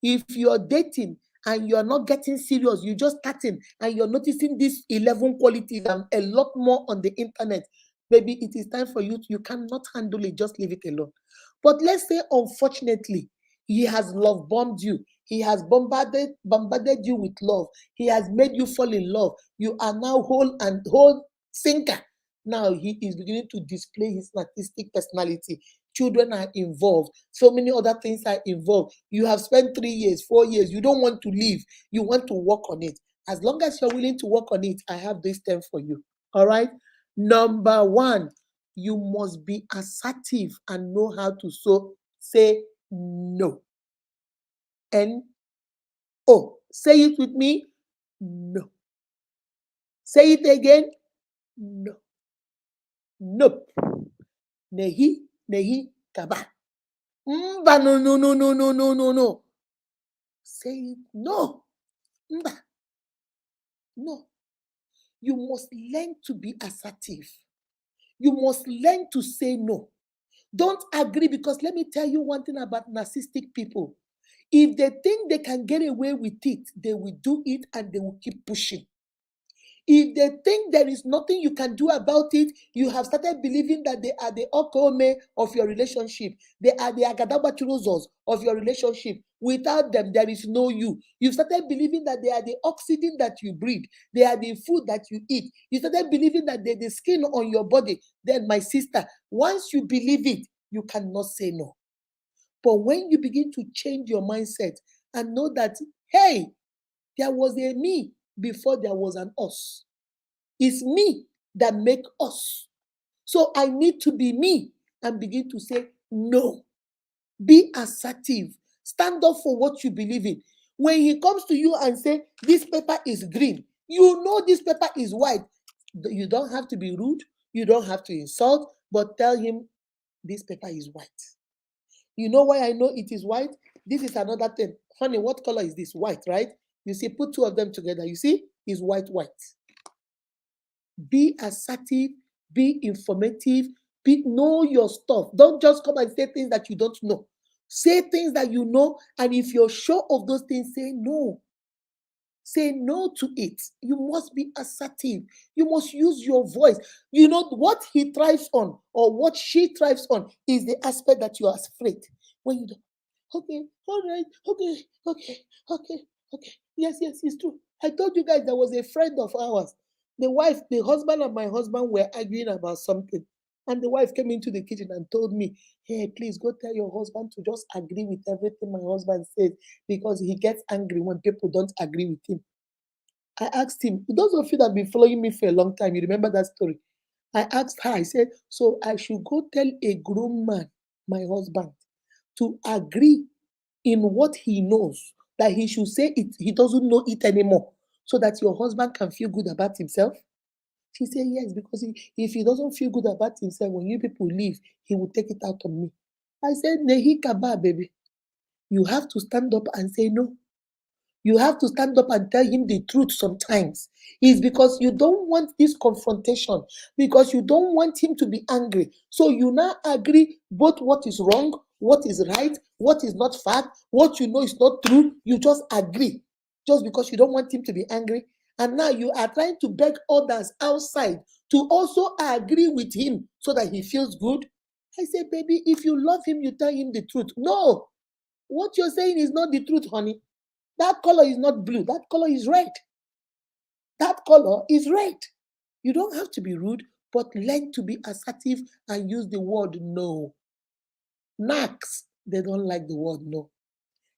If you're dating and you're not getting serious, you're just starting and you're noticing these 11 qualities and a lot more on the internet, baby, it is time for you. You cannot handle it. Just leave it alone. But let's say, unfortunately, he has love bombed you. He has bombarded you with love. He has made you fall in love. You are now whole sinker. Now he is beginning to display his narcissistic personality. Children are involved. So many other things are involved. You have spent 3 years, 4 years. You don't want to leave. You want to work on it. As long as you're willing to work on it, I have this 10 for you. All right. Number one, you must be assertive and know how to say no. N O. Say it with me. No. Say it again. No. Nope. Nehi, nehi, kaba. Mba, no, no, no, no, no, no, no, no. Say it. No. Mba. No. You must learn to be assertive. You must learn to say no. Don't agree, because let me tell you one thing about narcissistic people. If they think they can get away with it, they will do it and they will keep pushing. If they think there is nothing you can do about it, you have started believing that they are the okome of your relationship. They are the agadabaturozos of your relationship. Without them, there is no you. You've started believing that they are the oxygen that you breathe. They are the food that you eat. You started believing that they're the skin on your body. Then, my sister, once you believe it, you cannot say no. But when you begin to change your mindset and know that, hey, there was a me before there was an us. It's me that make us. So I need to be me and begin to say no. Be assertive. Stand up for what you believe in. When he comes to you and say, this paper is green, you know this paper is white. You don't have to be rude. You don't have to insult, but tell him this paper is white. You know why I know it is white? This is another thing. Honey, what color is this? White, right? You see, put two of them together. You see, it's white, white. Be assertive, be informative, know your stuff. Don't just come and say things that you don't know. Say things that you know, and if you're sure of those things, say no. Say no to it. You must be assertive. You must use your voice. You know what he thrives on or what she thrives on is the aspect that you are afraid. When you do, okay, all right, okay. Yes, it's true. I told you guys there was a friend of ours. The husband and my husband were arguing about something. And the wife came into the kitchen and told me, hey, please go tell your husband to just agree with everything my husband says, because he gets angry when people don't agree with him. I asked him, those of you that have been following me for a long time, you remember that story. I asked her, I said, so I should go tell a grown man, my husband, to agree in what he knows, that he should say it, he doesn't know it anymore, so that your husband can feel good about himself? She said, yes, because if he doesn't feel good about himself, when you people leave, he will take it out on me. I said, Nehi Kaba, baby. You have to stand up and say no. You have to stand up and tell him the truth sometimes. It's because you don't want this confrontation, because you don't want him to be angry. So you now agree both what is wrong, what is right, what is not fact, what you know is not true. You just agree just because you don't want him to be angry. And now you are trying to beg others outside to also agree with him so that he feels good. I say, baby, if you love him, you tell him the truth. No, what you're saying is not the truth, honey. That color is not blue. That color is red. That color is red. You don't have to be rude, but learn to be assertive and use the word no. Narcs, they don't like the word no.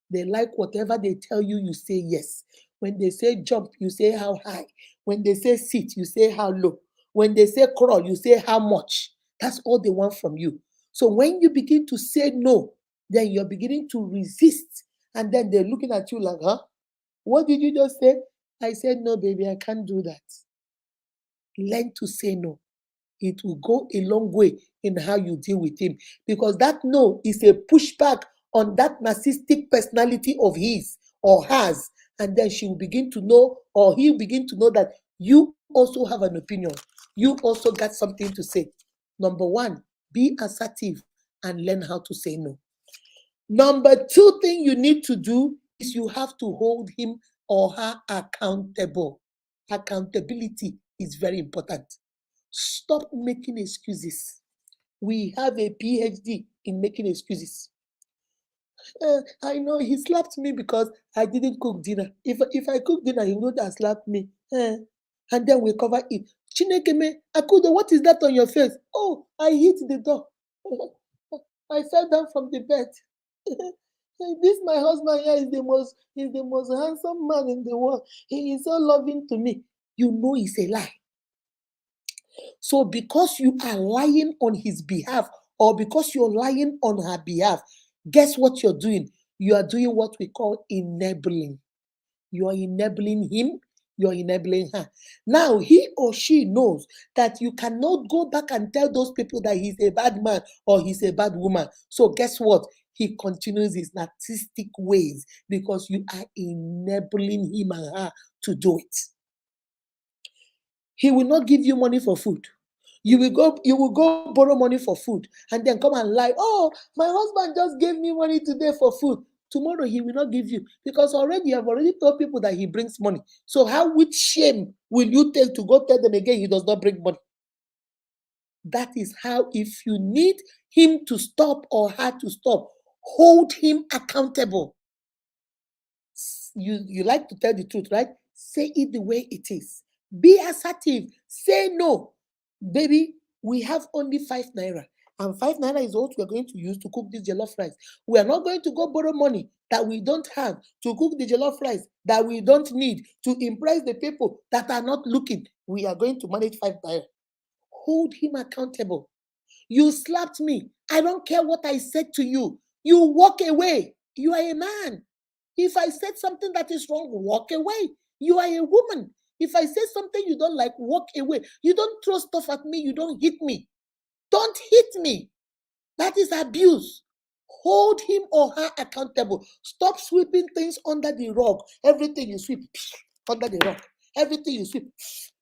They like whatever they tell you, you say yes. When they say jump, you say how high. When they say sit, you say how low. When they say crawl, you say how much. That's all they want from you. So when you begin to say no, then you're beginning to resist. And then they're looking at you like, huh? What did you just say? I said, no, baby, I can't do that. Learn to say no. It will go a long way in how you deal with him, because that no is a pushback on that narcissistic personality of his or hers. And then she will begin to know, or he'll begin to know, that you also have an opinion. You also got something to say. Number one, be assertive and learn how to say no. Number two thing you need to do is you have to hold him or her accountable. Accountability is very important. Stop making excuses. We have a PhD in making excuses. I know he slapped me because I didn't cook dinner. If I cook dinner, he would have slapped me. And then we cover it. Chinekeme, Akudo, what is that on your face? Oh, I hit the door. I fell down from the bed. This my husband here is the most handsome man in the world. He is so loving to me. You know it's a lie. So because you are lying on his behalf, or because you're lying on her behalf, guess what you're doing? You are doing what we call enabling. You are enabling him, you're enabling her. Now, he or she knows that you cannot go back and tell those people that he's a bad man or he's a bad woman. So, guess what? He continues his narcissistic ways because you are enabling him and her to do it. He will not give you money for food. You will go borrow money for food and then come and lie. Oh, my husband just gave me money today for food. Tomorrow he will not give you because already you have already told people that he brings money. So how with shame will you tell to go tell them again he does not bring money? That is how, if you need him to stop or her to stop, hold him accountable. You like to tell the truth, right? Say it the way it is. Be assertive. Say no. Baby, we have only 5 naira. And 5 naira is what we're going to use to cook this jollof rice. We are not going to go borrow money that we don't have to cook the jollof rice that we don't need to impress the people that are not looking. We are going to manage 5 naira. Hold him accountable. You slapped me. I don't care what I said to you. You walk away. You are a man. If I said something that is wrong, walk away. You are a woman. If I say something you don't like, walk away. You don't throw stuff at me. You don't hit me. Don't hit me. That is abuse. Hold him or her accountable. Stop sweeping things under the rug. Everything you sweep under the rug. Everything you sweep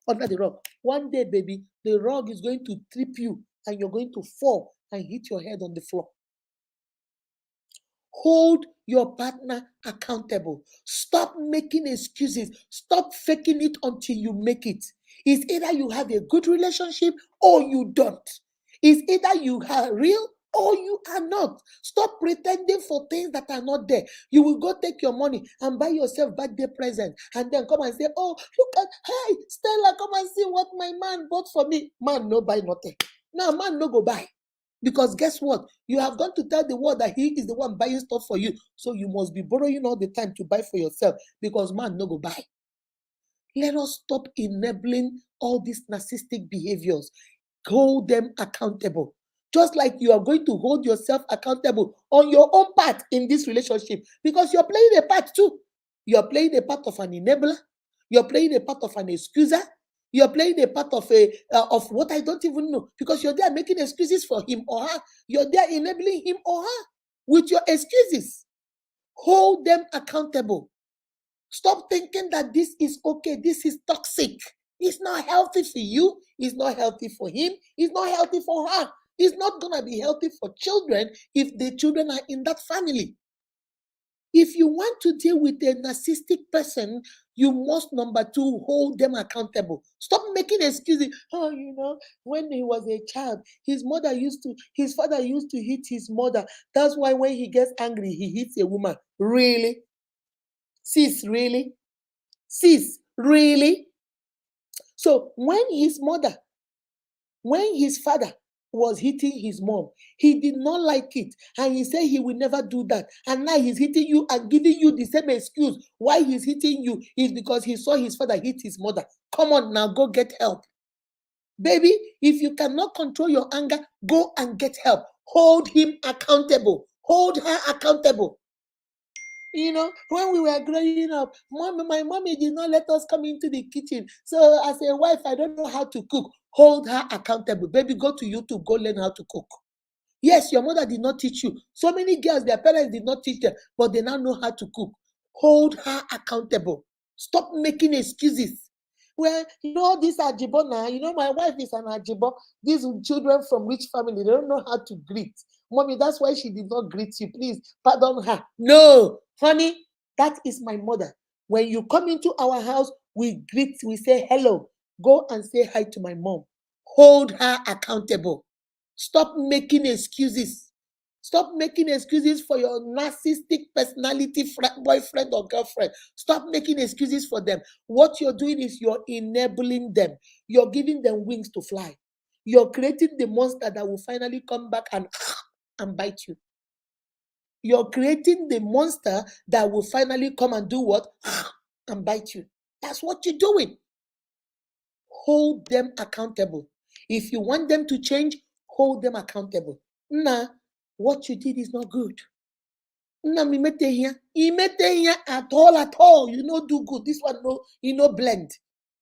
under the rug. One day, baby, the rug is going to trip you and you're going to fall and hit your head on the floor. Hold your partner accountable. Stop making excuses. Stop faking it until you make it. It's either you have a good relationship or you don't. It's either you are real or you are not. Stop pretending for things that are not there. You will go take your money and buy yourself birthday present and then come and say, oh, look at, hey, Stella, come and see what my man bought for me. Man, no buy nothing. Now, man, no go buy. Because guess what? You have gone to tell the world that he is the one buying stuff for you. So you must be borrowing all the time to buy for yourself because man no go buy. Let us stop enabling all these narcissistic behaviors. Hold them accountable. Just like you are going to hold yourself accountable on your own part in this relationship because you're playing a part too. You're playing a part of an enabler. You're playing a part of an excuser. You're playing a part of what I don't even know because you're there making excuses for him or her. You're there enabling him or her with your excuses. Hold them accountable. Stop thinking that this is okay. This is toxic. It's not healthy for you. It's not healthy for him. It's not healthy for her. It's not going to be healthy for children if the children are in that family. If you want to deal with a narcissistic person, you must, number two, hold them accountable. Stop making excuses. Oh, when he was a child, his father used to hit his mother. That's why when he gets angry, he hits a woman. Really? Sis, really? Sis, really? So when his father was hitting his mom, he did not like it and he said he will never do that, and now he's hitting you and giving you the same excuse why he's hitting you is because he saw his father hit his mother. Come on now, go get help. Baby, if you cannot control your anger, go and get help. Hold him accountable. Hold her accountable. When we were growing up, my mommy did not let us come into the kitchen. So as a wife, I don't know how to cook. Hold her accountable. Baby, go to YouTube, go learn how to cook. Yes, your mother did not teach you. So many girls, their parents did not teach them, but they now know how to cook. Hold her accountable. Stop making excuses. Well, this Ajibo now, my wife is an Ajibo. These children from rich family, they don't know how to greet. Mommy, that's why she did not greet you. Please pardon her. No, honey, that is my mother. When you come into our house, we greet, we say hello. Go and say hi to my mom. Hold her accountable. Stop making excuses. Stop making excuses for your narcissistic personality boyfriend or girlfriend. Stop making excuses for them. What you're doing is you're enabling them. You're giving them wings to fly. You're creating the monster that will finally come back and bite you. you're creating the monster that will finally come and do what? And bite you. That's what you're doing. Hold them accountable. If you want them to change, hold them accountable. Nah, what you did is not good. Nah, me mete here. He mete here at all. You know, do good. This one, no, you know, blend.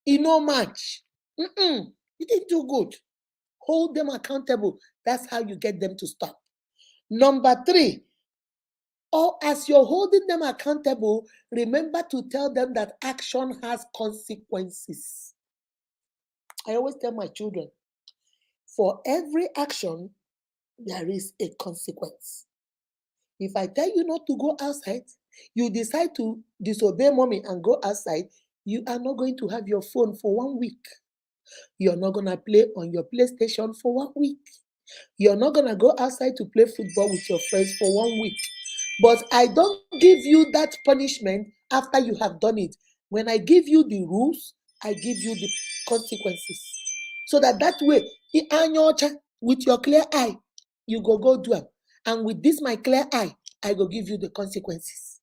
You know, match. You didn't do good. Hold them accountable. That's how you get them to stop. Number 3, or as you're holding them accountable, remember to tell them that action has consequences. I always tell my children, for every action, there is a consequence. If I tell you not to go outside, you decide to disobey mommy and go outside, you are not going to have your phone for 1 week. You're not going to play on your PlayStation for 1 week. You're not going to go outside to play football with your friends for 1 week. But I don't give you that punishment after you have done it. When I give you the rules, I give you the consequences. So that way, with your clear eye, you go do it. And with this my clear eye, I go give you the consequences.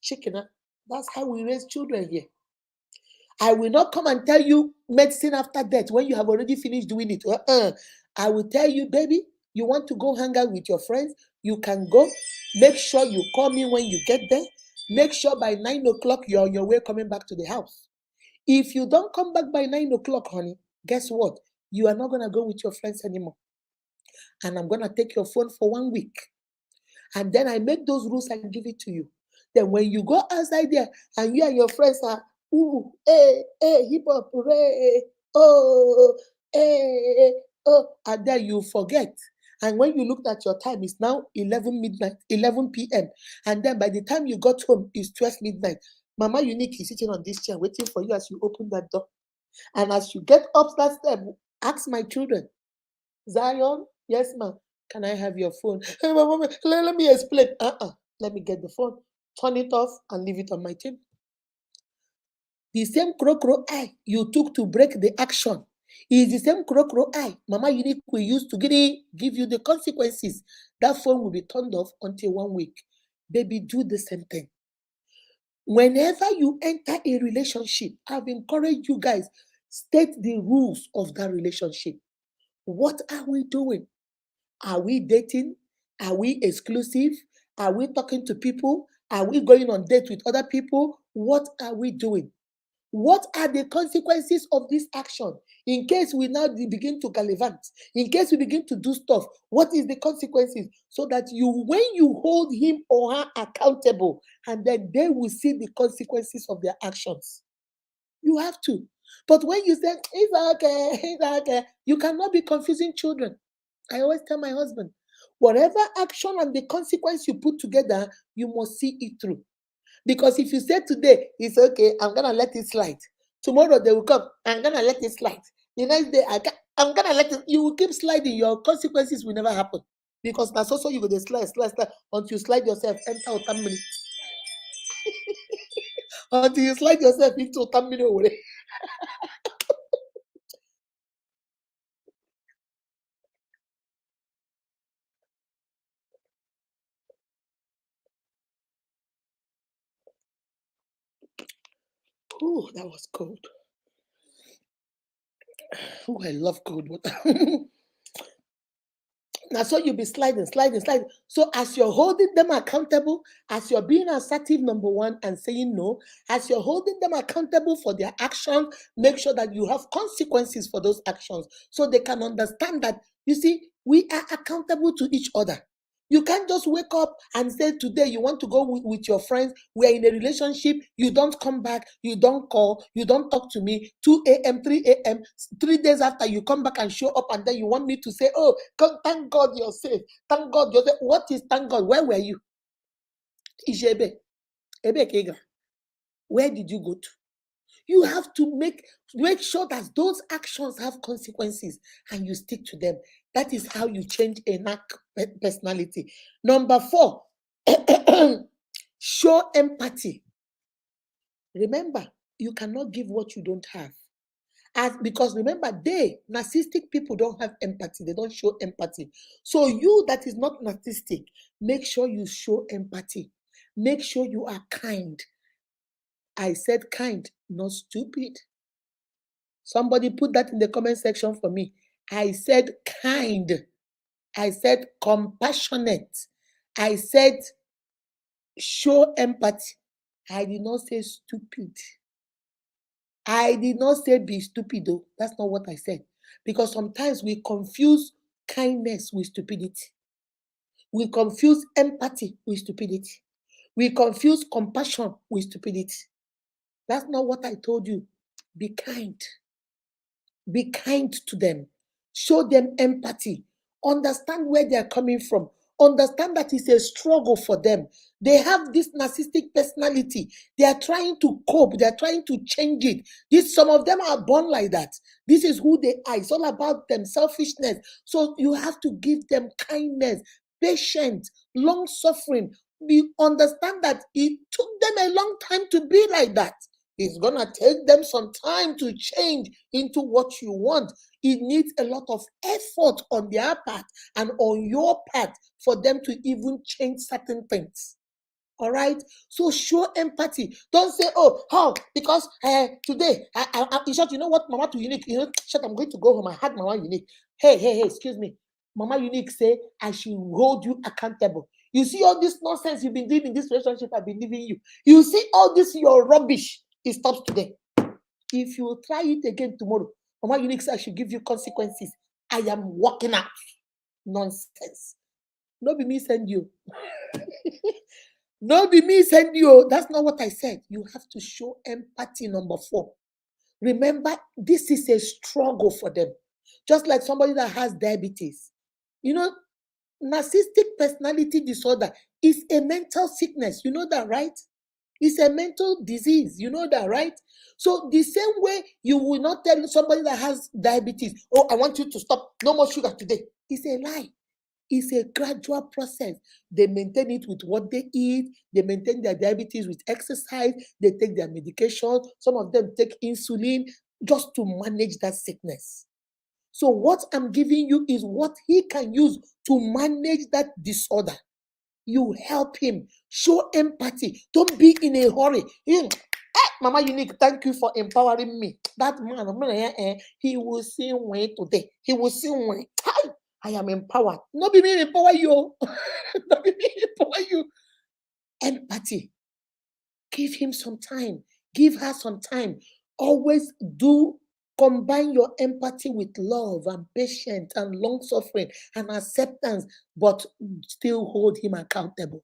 Chicken, that's how we raise children here. I will not come and tell you medicine after death when you have already finished doing it. I will tell you, baby, you want to go hang out with your friends, you can go. Make sure you call me when you get there. Make sure by 9 o'clock you're on your way coming back to the house. If you don't come back by 9 o'clock, honey, guess what? You are not going to go with your friends anymore. And I'm going to take your phone for 1 week. And then I make those rules and give it to you. Then when you go outside there and you and your friends are, ooh, hip hop, hooray, oh, and then you forget. And when you looked at your time, it's now 11 p.m. And then by the time you got home, it's 12 midnight. Mama Unique is sitting on this chair waiting for you as you open that door. And as you get up that step, ask my children, Zion, yes, ma'am. Can I have your phone? Hey, mama, let me explain. Let me get the phone, turn it off, and leave it on my table. The same crow eye you took to break the action is the same crow eye Mama Unique will use to give you the consequences. That phone will be turned off until 1 week. Baby, do the same thing. Whenever you enter a relationship, I've encouraged you guys, state the rules of that relationship. What are we doing? Are we dating? Are we exclusive? Are we talking to people? Are we going on dates with other people? What are we doing? What are the consequences of this action? In case we now begin to gallivant, in case we begin to do stuff, what is the consequences? So that when you hold him or her accountable, and then they will see the consequences of their actions. You have to. But when you say, it's okay, you cannot be confusing children. I always tell my husband, whatever action and the consequence you put together, you must see it through. Because if you say today, it's okay, I'm going to let it slide. Tomorrow they will come, I'm going to let it slide. The next day, I'm going to let it, you will keep sliding. Your consequences will never happen. Because that's also you go to slide, until you slide yourself, enter Otamini. Until you slide yourself into Otamini. Oh, that was cold. Oh, I love cold water. Now, so you'll be sliding. So as you're holding them accountable, as you're being assertive, number one, and saying no, as you're holding them accountable for their actions, make sure that you have consequences for those actions so they can understand that, you see, we are accountable to each other. You can't just wake up and say today you want to go with your friends. We're in a relationship. You don't come back. You don't call. You don't talk to me. 2 a.m., 3 a.m., 3 days after you come back and show up, and then you want me to say, oh, thank God you're safe. Thank God you're safe. What is thank God? Where were you? Ijebe. Ebe Kega. Where did you go to? You have to make sure that those actions have consequences and you stick to them. That is how you change a personality. Number 4, show empathy. Remember, you cannot give what you don't have. Because remember, narcissistic people don't have empathy. They don't show empathy. So you that is not narcissistic, make sure you show empathy. Make sure you are kind. I said kind, not stupid. Somebody put that in the comment section for me. I said kind. I said compassionate. I said show empathy. I did not say stupid. I did not say be stupid though. That's not what I said. Because sometimes we confuse kindness with stupidity. We confuse empathy with stupidity. We confuse compassion with stupidity. That's not what I told you. Be kind. Be kind to them. Show them empathy. Understand where they are coming from. Understand that it's a struggle for them. They have this narcissistic personality. They are trying to cope. They are trying to change it. Some of them are born like that. This is who they are. It's all about them, selfishness. So you have to give them kindness, patience, long suffering. Understand that it took them a long time to be like that. It's going to take them some time to change into what you want. It needs a lot of effort on their part and on your part for them to even change certain things. All right? So show empathy. Don't say, oh, how? Because today, in short, you know what, Mama to Unique, shut, I'm going to go home. I had Mama Unique. Hey, excuse me. Mama Unique say, I should hold you accountable. You see all this nonsense you've been doing in this relationship I've been leaving you. You see all this, your rubbish. It stops today. If you try it again tomorrow, Mama Unique says I should give you consequences. I am walking out. Nonsense. No be me send you. No be me send you. That's not what I said. You have to show empathy, number 4. Remember, this is a struggle for them. Just like somebody that has diabetes. Narcissistic personality disorder is a mental sickness. You know that, right? It's a mental disease. You know that, right? So the same way you will not tell somebody that has diabetes, oh, I want you to stop, no more sugar today. It's a lie. It's a gradual process. They maintain it with what they eat. They maintain their diabetes with exercise. They take their medication. Some of them take insulin just to manage that sickness. So what I'm giving you is what he can use to manage that disorder. You help him. Show empathy. Don't be in a hurry. Mama Unique, thank you for empowering me. That man, he will see way today. He will see way. I am empowered. Not be me empower you. Not be me empower you. Empathy. Give him some time. Give her some time. Always combine your empathy with love and patience and long suffering and acceptance, but still hold him accountable.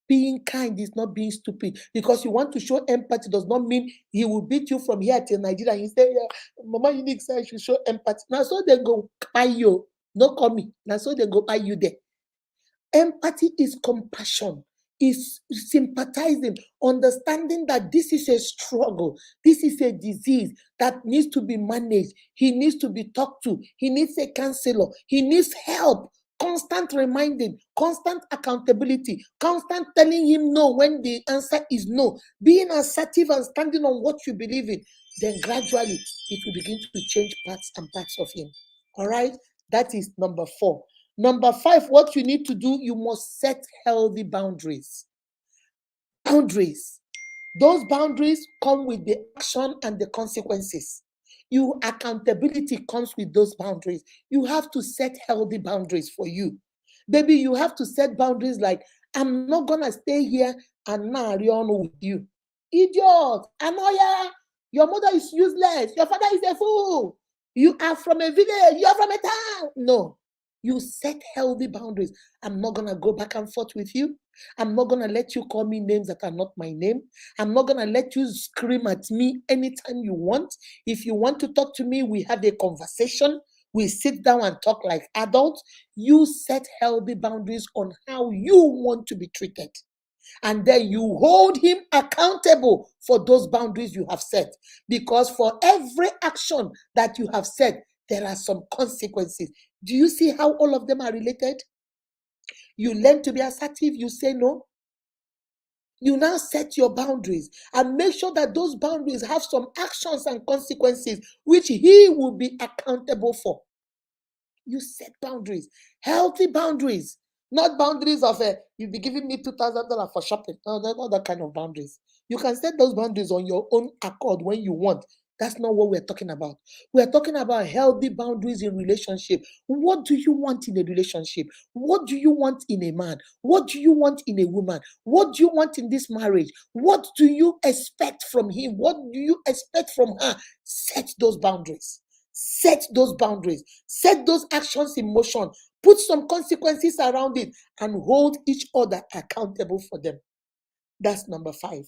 Being kind is not being stupid. Because you want to show empathy does not mean he will beat you from here till Nigeria. And you say, yeah, Mama Unique said I should show empathy. Now so they go buy you. No call me. Now so they go buy you there. Empathy is compassion, is sympathizing, understanding that this is a struggle, this is a disease that needs to be managed. He needs to be talked to. He needs a counselor. He needs help. Constant reminding, constant accountability, constant telling him no when the answer is no, being assertive and standing on what you believe in. Then gradually it will begin to change parts and parts of him. All right, that is number 4. Number 5, what you need to do, you must set healthy boundaries. Boundaries. Those boundaries come with the action and the consequences. Accountability comes with those boundaries. You have to set healthy boundaries for you. Baby, you have to set boundaries like, I'm not going to stay here and marry on with you. Idiot, Anoya, your mother is useless. Your father is a fool. You are from a village. You are from a town. No. You set healthy boundaries. I'm not going to go back and forth with you. I'm not going to let you call me names that are not my name. I'm not going to let you scream at me anytime you want. If you want to talk to me, we have a conversation. We sit down and talk like adults. You set healthy boundaries on how you want to be treated. And then you hold him accountable for those boundaries you have set. Because for every action that you have set, there are some consequences. Do you see how all of them are related? You learn to be assertive, you say no. You now set your boundaries and make sure that those boundaries have some actions and consequences which he will be accountable for. You set boundaries, healthy boundaries, not boundaries of you'll be giving me $2,000 for shopping. No, that's not that kind of boundaries. You can set those boundaries on your own accord when you want. That's not what we're talking about. We're talking about healthy boundaries in relationship. What do you want in a relationship? What do you want in a man? What do you want in a woman? What do you want in this marriage? What do you expect from him? What do you expect from her? Set those boundaries. Set those boundaries. Set those actions in motion. Put some consequences around it and hold each other accountable for them. That's number 5.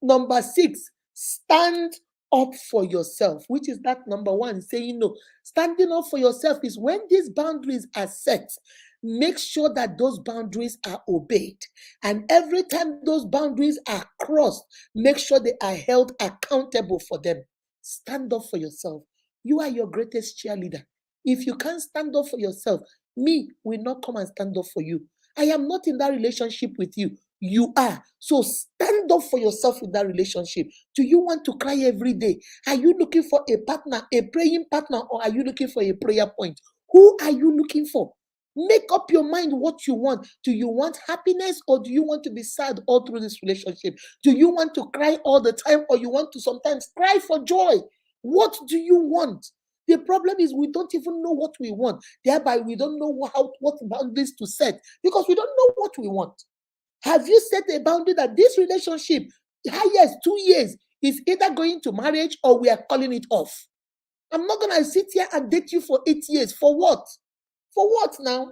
Number 6, stand up for yourself, which is that number 1, saying no. Standing up for yourself is when these boundaries are set, make sure that those boundaries are obeyed. And every time those boundaries are crossed, make sure they are held accountable for them. Stand up for yourself. You are your greatest cheerleader. If you can't stand up for yourself, me will not come and stand up for you. I am not in that relationship with you. You are. So stand up for yourself in that relationship. Do you want to cry every day? Are you looking for a partner, a praying partner, or are you looking for a prayer point? Who are you looking for? Make up your mind what you want. Do you want happiness or do you want to be sad all through this relationship? Do you want to cry all the time or you want to sometimes cry for joy? What do you want? The problem is we don't even know what we want. Thereby, we don't know what boundaries to set because we don't know what we want. Have you set a boundary that this relationship, highest 2 years, is either going to marriage or we are calling it off? I'm not going to sit here and date you for 8 years. For what? For what now?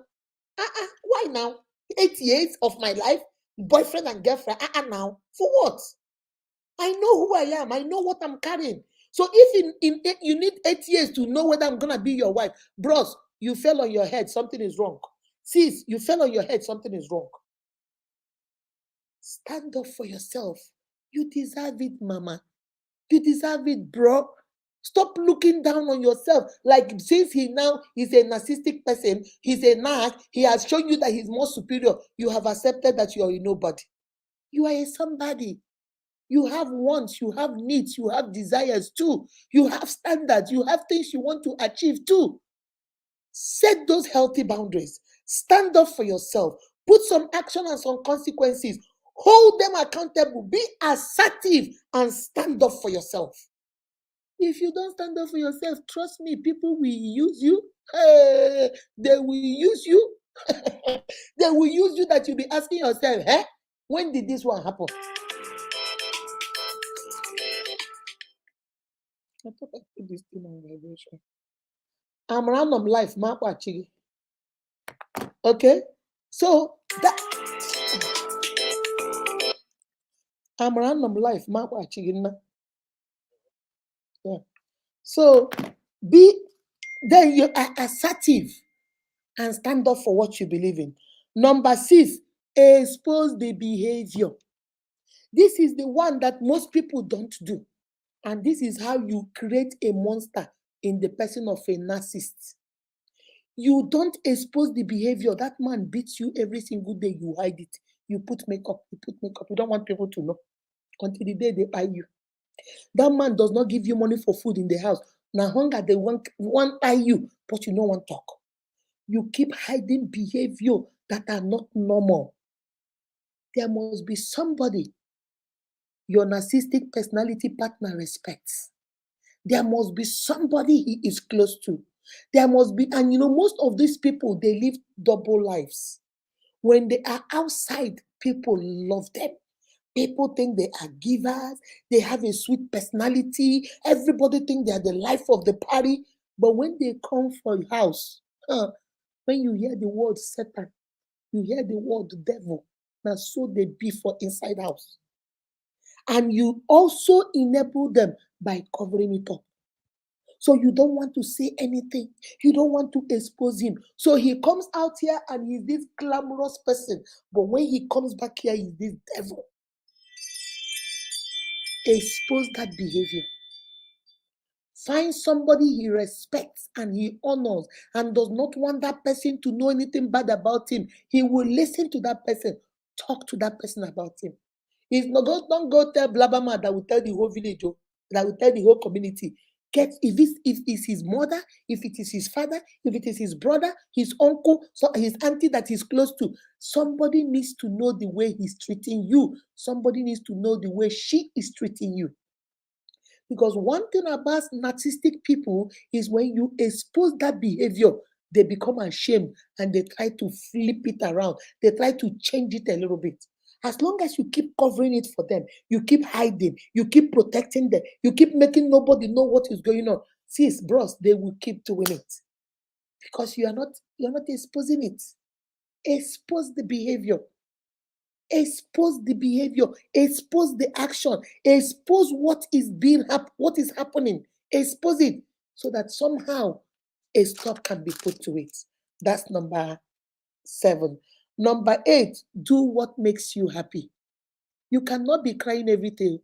Why now? 8 years of my life, boyfriend and girlfriend. Now. For what? I know who I am. I know what I'm carrying. So if you need 8 years to know whether I'm going to be your wife, bros, you fell on your head, something is wrong. Sis, you fell on your head, something is wrong. Stand up for yourself. You deserve it, mama. You deserve it, bro. Stop looking down on yourself. Like since he now is a narcissistic person, he's a narc, he has shown you that he's more superior. You have accepted that you are a nobody. You are a somebody. You have wants, you have needs, you have desires too. You have standards, you have things you want to achieve too. Set those healthy boundaries. Stand up for yourself. Put some action and some consequences. Hold them accountable. Be assertive and stand up for yourself. If you don't stand up for yourself, trust me, people will use you. They will use you. They will use you that you'll be asking yourself, when did this one happen? I thought I put this thing on vibration. I'm random life, map actually. Okay? So that I'm random life, map actually. Yeah. So then you are assertive and stand up for what you believe in. Number 6, expose the behavior. This is the one that most people don't do. And this is how you create a monster in the person of a narcissist. You don't expose the behavior. That man beats you every single day. You hide it. You put makeup. You don't want people to know until the day they buy you. That man does not give you money for food in the house. Now hunger, they want buy you, but you don't want talk. You keep hiding behavior that are not normal. There must be somebody your narcissistic personality partner respects. There must be somebody he is close to. There must be, and most of these people, they live double lives. When they are outside, people love them. People think they are givers. They have a sweet personality. Everybody think they are the life of the party. But when they come for your house, when you hear the word Satan, you hear the word devil, now so they be for inside house. And you also enable them by covering it up. So you don't want to say anything. You don't want to expose him. So he comes out here and he's this glamorous person. But when he comes back here, he's this devil. Expose that behavior. Find somebody he respects and he honors and does not want that person to know anything bad about him. He will listen to that person. Talk to that person about him. If not, don't go tell Blabberman that will tell the whole village, that will tell the whole community. If it's his mother, if it is his father, if it is his brother, his uncle, so his auntie that he's close to, somebody needs to know the way he's treating you. Somebody needs to know the way she is treating you. Because one thing about narcissistic people is when you expose that behavior, they become ashamed and they try to flip it around. They try to change it a little bit. As long as you keep covering it for them, you keep hiding, you keep protecting them, you keep making nobody know what is going on. Sis, bros, they will keep doing it because you're not exposing it. Expose the behavior. Expose the behavior, expose the action, expose what is what is happening, expose it so that somehow a stop can be put to it. That's number 7. Number 8, do what makes you happy. You cannot be crying every day.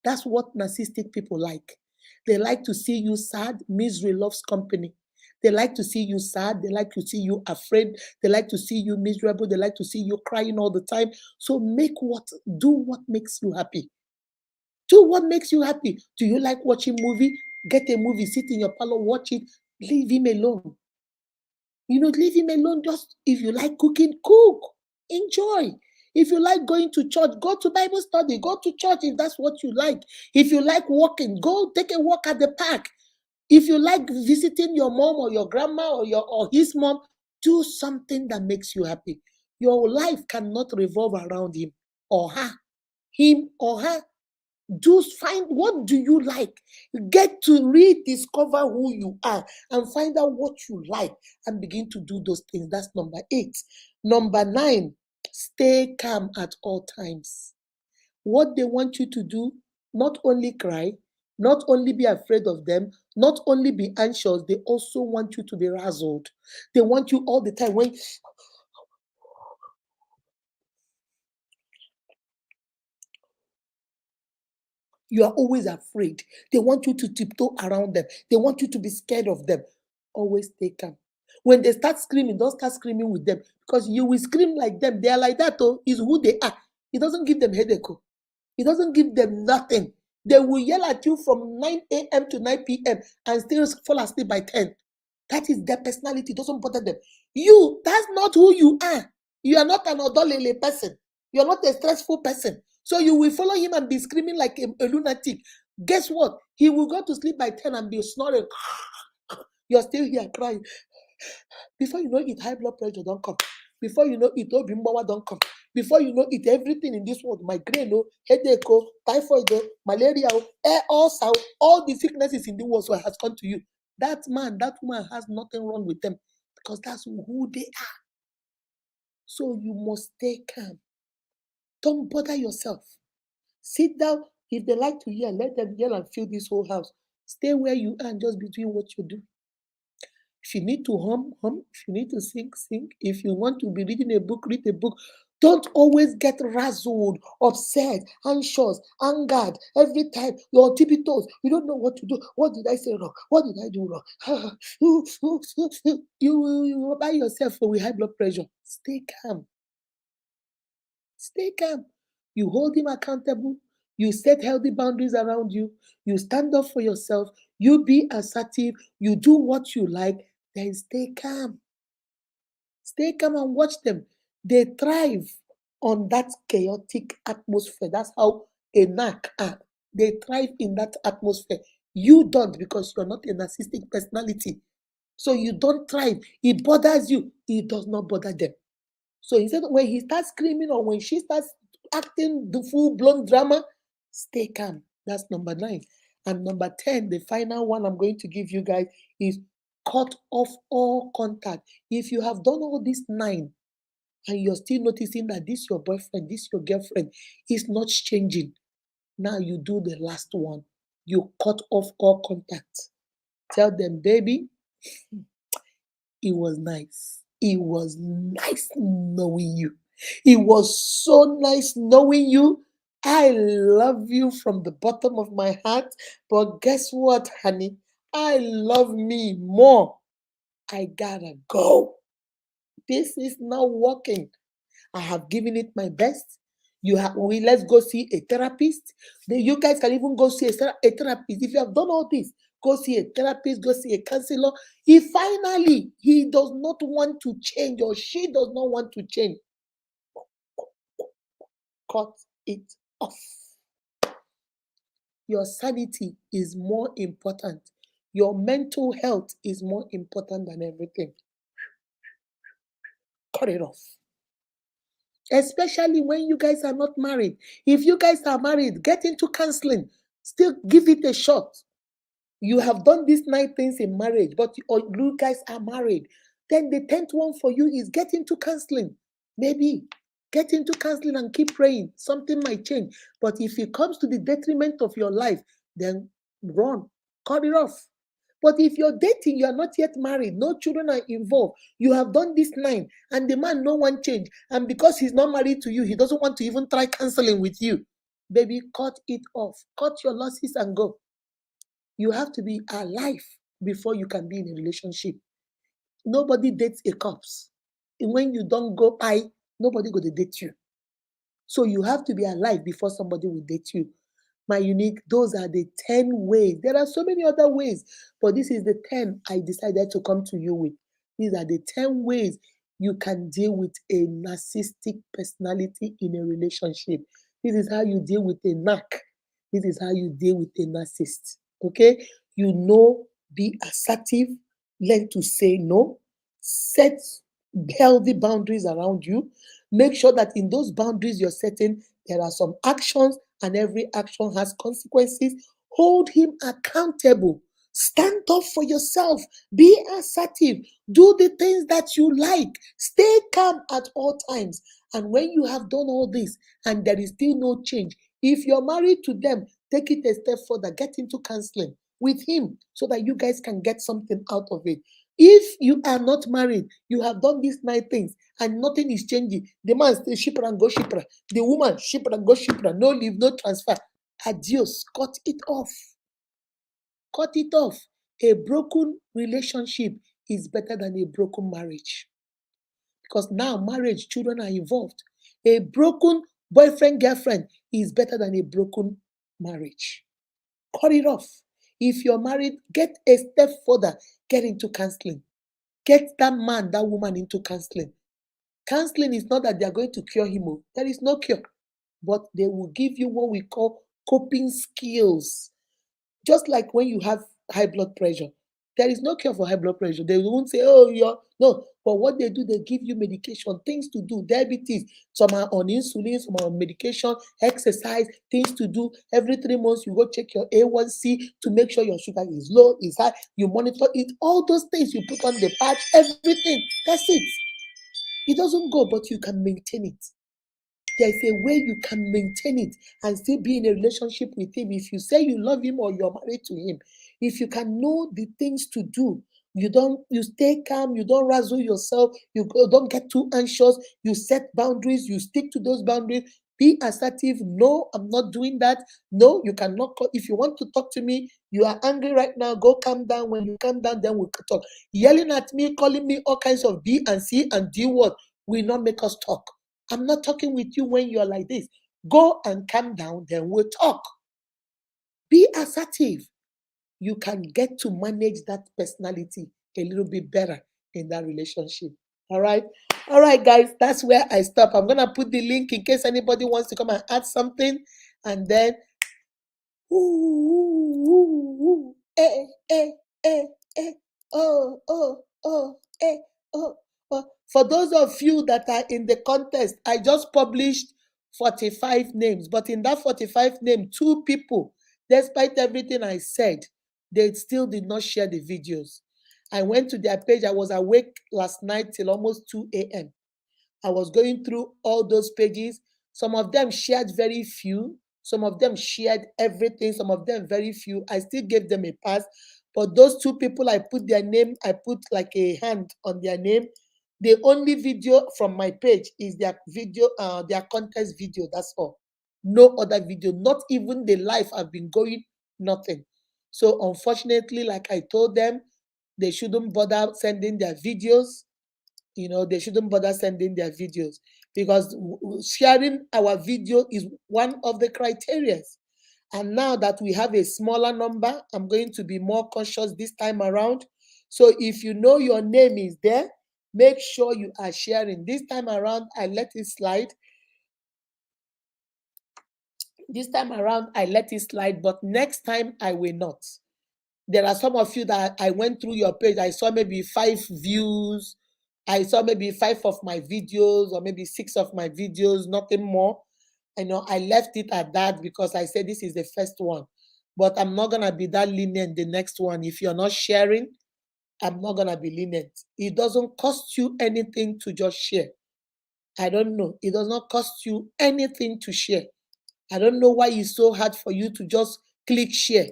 That's what narcissistic people like. They like to see you sad. Misery loves company. They like to see you sad. They like to see you afraid. They like to see you miserable. They like to see you crying all the time. So do what makes you happy. Do what makes you happy. Do you like watching movie? Get a movie, sit in your parlor, watch it. Leave him alone. Leave him alone. Just if you like cooking, cook. Enjoy. If you like going to church, go to Bible study. Go to church if that's what you like. If you like walking, go take a walk at the park. If you like visiting your mom or your grandma or his mom, do something that makes you happy. Your life cannot revolve around him or her. Him or her. Find what do you like. Get to rediscover who you are and find out what you like and begin to do those things. That's number 8. Number 9, stay calm at all times. What they want you to do, not only cry, not only be afraid of them, not only be anxious, they also want you to be razzled. They want you all the time when you are always afraid. They want you to tiptoe around them. They want you to be scared of them. Always stay calm. When they start screaming, don't start screaming with them because you will scream like them. They are like that, is who they are. It doesn't give them headache. It doesn't give them nothing. They will yell at you from 9 a.m. to 9 p.m. and still fall asleep by 10. That is their personality. It doesn't bother them. That's not who you are. You are not an odolele person. You are not a stressful person. So you will follow him and be screaming like a lunatic. Guess what? He will go to sleep by 10 and be snoring. You're still here crying. Before you know it, high blood pressure don't come. Before you know it, obimbawa don't come. Before you know it, everything in this world, migraine, headache, typhoid, malaria, ulcer, all the sicknesses in the world has come to you. That man, that woman has nothing wrong with them because that's who they are. So you must stay calm. Don't bother yourself. Sit down. If they like to yell, let them yell and fill this whole house. Stay where you are and just be doing what you do. If you need to hum, hum. If you need to sing, sing. If you want to be reading a book, read a book. Don't always get razzled, upset, anxious, angered every time. You're on tippy toes. You don't know what to do. What did I say wrong? What did I do wrong? You will by yourself with high blood pressure. Stay calm. Stay calm. You hold him accountable. You set healthy boundaries around you. You stand up for yourself. You be assertive. You do what you like. Then stay calm. Stay calm and watch them. They thrive on that chaotic atmosphere. That's how a narc are. They thrive in that atmosphere. You don't because you're not a narcissistic personality. So you don't thrive. It bothers you. It does not bother them. So instead, when he starts screaming or when she starts acting the full-blown drama, stay calm. That's number 9. And number 10, the final one I'm going to give you guys is cut off all contact. If you have done all these 9 and you're still noticing that this your boyfriend, this your girlfriend is not changing, now you do the last one. You cut off all contact. Tell them, baby, it was nice. It was nice knowing you. It was so nice knowing you. I love you from the bottom of my heart. But guess what, honey? I love me more. I gotta go. This is not working. I have given it my best. Let's go see a therapist. You guys can even go see a therapist. If you have done all this, go see a therapist, go see a counselor. If finally he does not want to change or she does not want to change, cut it off. Your sanity is more important. Your mental health is more important than everything. Cut it off. Especially when you guys are not married. If you guys are married, get into counseling. Still give it a shot. You have done these 9 things in marriage, but you guys are married. Then the 10th one for you is get into counseling. Maybe get into counseling and keep praying. Something might change. But if it comes to the detriment of your life, then run. Cut it off. But if you're dating, you are not yet married, no children are involved, you have done this 9, and the man no one change, and because he's not married to you, he doesn't want to even try counseling with you, baby, cut it off. Cut your losses and go. You have to be alive before you can be in a relationship. Nobody dates a corpse. When you don't go nobody go to date you. So you have to be alive before somebody will date you. My unique, those are the 10 ways. There are so many other ways, but this is the 10 I decided to come to you with. These are the 10 ways you can deal with a narcissistic personality in a relationship. This is how you deal with a narc. This is how you deal with a narcissist. Okay? You know, be assertive, learn to say no, set healthy boundaries around you. Make sure that in those boundaries you're setting, there are some actions, and every action has consequences. Hold him accountable. Stand up for yourself. Be assertive. Do the things that you like. Stay calm at all times. And when you have done all this and there is still no change, if you're married to them, take it a step further. Get into counseling with him so that you guys can get something out of it. If you are not married, you have done these 9 things and nothing is changing. The man stays shipper and go shipper. The woman shipper and go shipper. No leave, no transfer. Adios. Cut it off. Cut it off. A broken relationship is better than a broken marriage. Because now marriage, children are involved. A broken boyfriend, girlfriend is better than a broken marriage. Cut it off. If you're married, get a step further. Get into counseling. Get that man, that woman into counseling. Counseling is not that they are going to cure him. There is no cure. But they will give you what we call coping skills. Just like when you have high blood pressure, there is no cure for high blood pressure. They won't say, oh, no. But what they do, they give you medication, things to do, diabetes. Some are on insulin, some are on medication, exercise, things to do. Every 3 months, you go check your A1C to make sure your sugar is low, is high. You monitor it. All those things you put on the patch, everything. That's it. It doesn't go, but you can maintain it. There's a way you can maintain it and still be in a relationship with him. If you say you love him or you're married to him, if you can know the things to do, you stay calm, you don't razzle yourself, don't get too anxious, you set boundaries, you stick to those boundaries. Be assertive. No, I'm not doing that. No, you cannot call. If you want to talk to me, you are angry right now, go calm down. When you calm down, then we'll talk. Yelling at me, calling me all kinds of B and C and D word will not make us talk. I'm not talking with you when you're like this. Go and calm down, then we'll talk. Be assertive. You can get to manage that personality a little bit better in that relationship. All right. All right, guys, that's where I stop. I'm going to put the link in case anybody wants to come and add something. And then, eh, eh, eh, eh, oh. For those of you that are in the contest, I just published 45 names. But in that 45 names, 2 people, despite everything I said, they still did not share the videos. I went to their page. I was awake last night till almost 2 a.m. I was going through all those pages. Some of them shared very few. Some of them shared everything. Some of them very few. I still gave them a pass. But those 2 people, I put their name, I put like a hand on their name. The only video from my page is their video, their contest video. That's all. No other video, not even the live I've been going, nothing. So unfortunately, like I told them, they shouldn't bother sending their videos. They shouldn't bother sending their videos because sharing our video is one of the criteria. And now that we have a smaller number, I'm going to be more cautious this time around. So if you know your name is there, make sure you are sharing. This time around, I let it slide. This time around, I let it slide, but next time I will not. There are some of you that I went through your page, I saw maybe 5 views, I saw maybe 5 of my videos or maybe 6 of my videos, nothing more. I left it at that because I said this is the first one. But I'm not gonna be that lenient the next one. If you're not sharing, I'm not gonna be lenient. It doesn't cost you anything to just share. I don't know. It does not cost you anything to share. I don't know why it's so hard for you to just click share.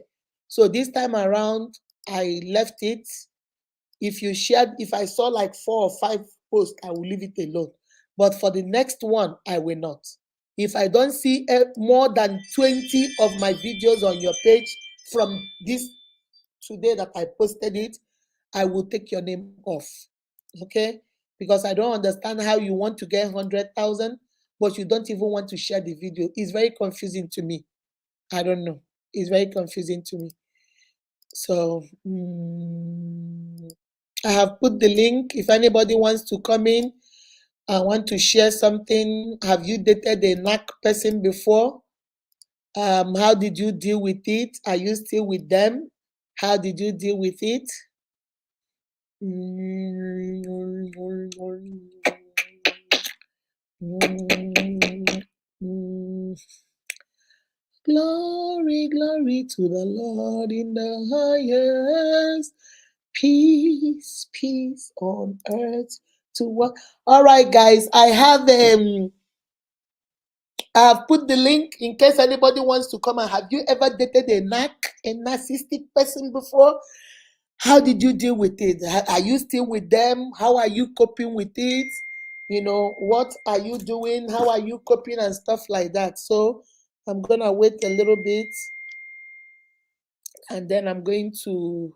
So this time around, I left it. If you shared, if I saw like 4 or 5 posts, I will leave it alone. But for the next one, I will not. If I don't see more than 20 of my videos on your page from this today that I posted it, I will take your name off. Okay? Because I don't understand how you want to get 100,000, but you don't even want to share the video. It's very confusing to me. I don't know. It's very confusing to me. So I have put the link. If anybody wants to come in, I want to share something. Have you dated a knack person before? How did you deal with it? Are you still with them? How did you deal with it? Glory, glory to the Lord in the highest. Peace, peace on earth to what? All right, guys, I've put the link in case anybody wants to come. And have you ever dated a narcissistic person before? How did you deal with it? Are you still with them? How are you coping with it? What are you doing? How are you coping and stuff like that? So I'm gonna wait a little bit, and then I'm going to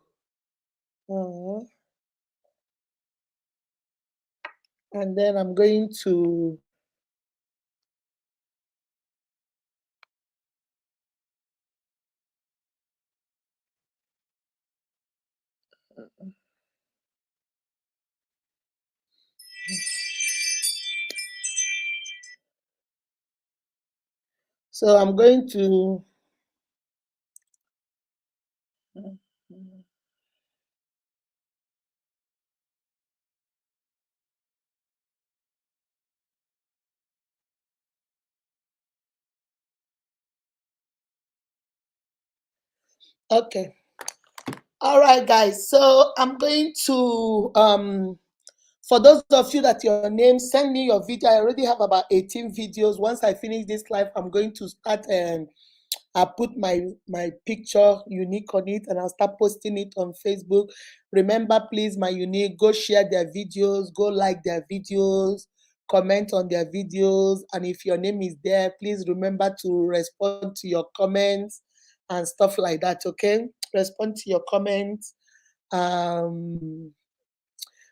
so I'm going to okay. All right, guys. So I'm going to for those of you that your name, send me your video. I already have about 18 videos. Once I finish this live, I'm going to start and I'll put my picture unique on it and I'll start posting it on Facebook. Remember, please, my unique, go share their videos, go like their videos, comment on their videos. And if your name is there, please remember to respond to your comments and stuff like that, okay? Respond to your comments.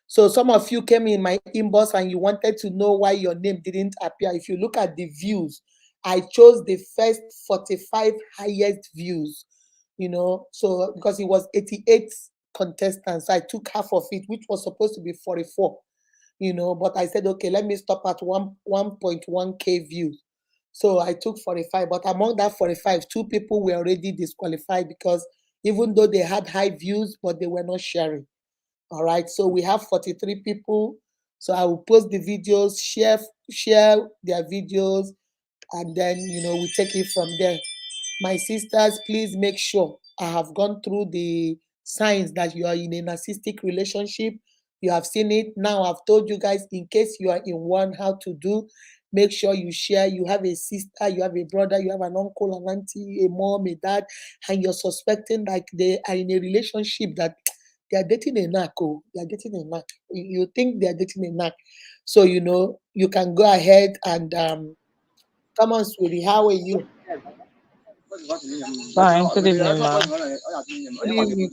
So some of you came in my inbox and you wanted to know why your name didn't appear. If you look at the views, I chose the first 45 highest views, so because it was 88 contestants, I took half of it, which was supposed to be 44, but I said, okay, let me stop at 1.1K views. So I took 45, but among that 45, 2 people were already disqualified because even though they had high views, but they were not sharing. All right, so we have 43 people. So I will post the videos, share their videos, and then we take it from there. My sisters, please make sure I have gone through the signs that you are in a narcissistic relationship. You have seen it. Now I've told you guys, in case you are in one, how to do. Make sure you share. You have a sister, you have a brother, you have an uncle, an auntie, a mom, a dad, and you're suspecting like they are in a relationship that they are dating a knack. Oh, they are dating a knack. You think they are dating a knack. So, you can go ahead and come on, sweetie. How are you? Fine. Good evening, ma. Good evening.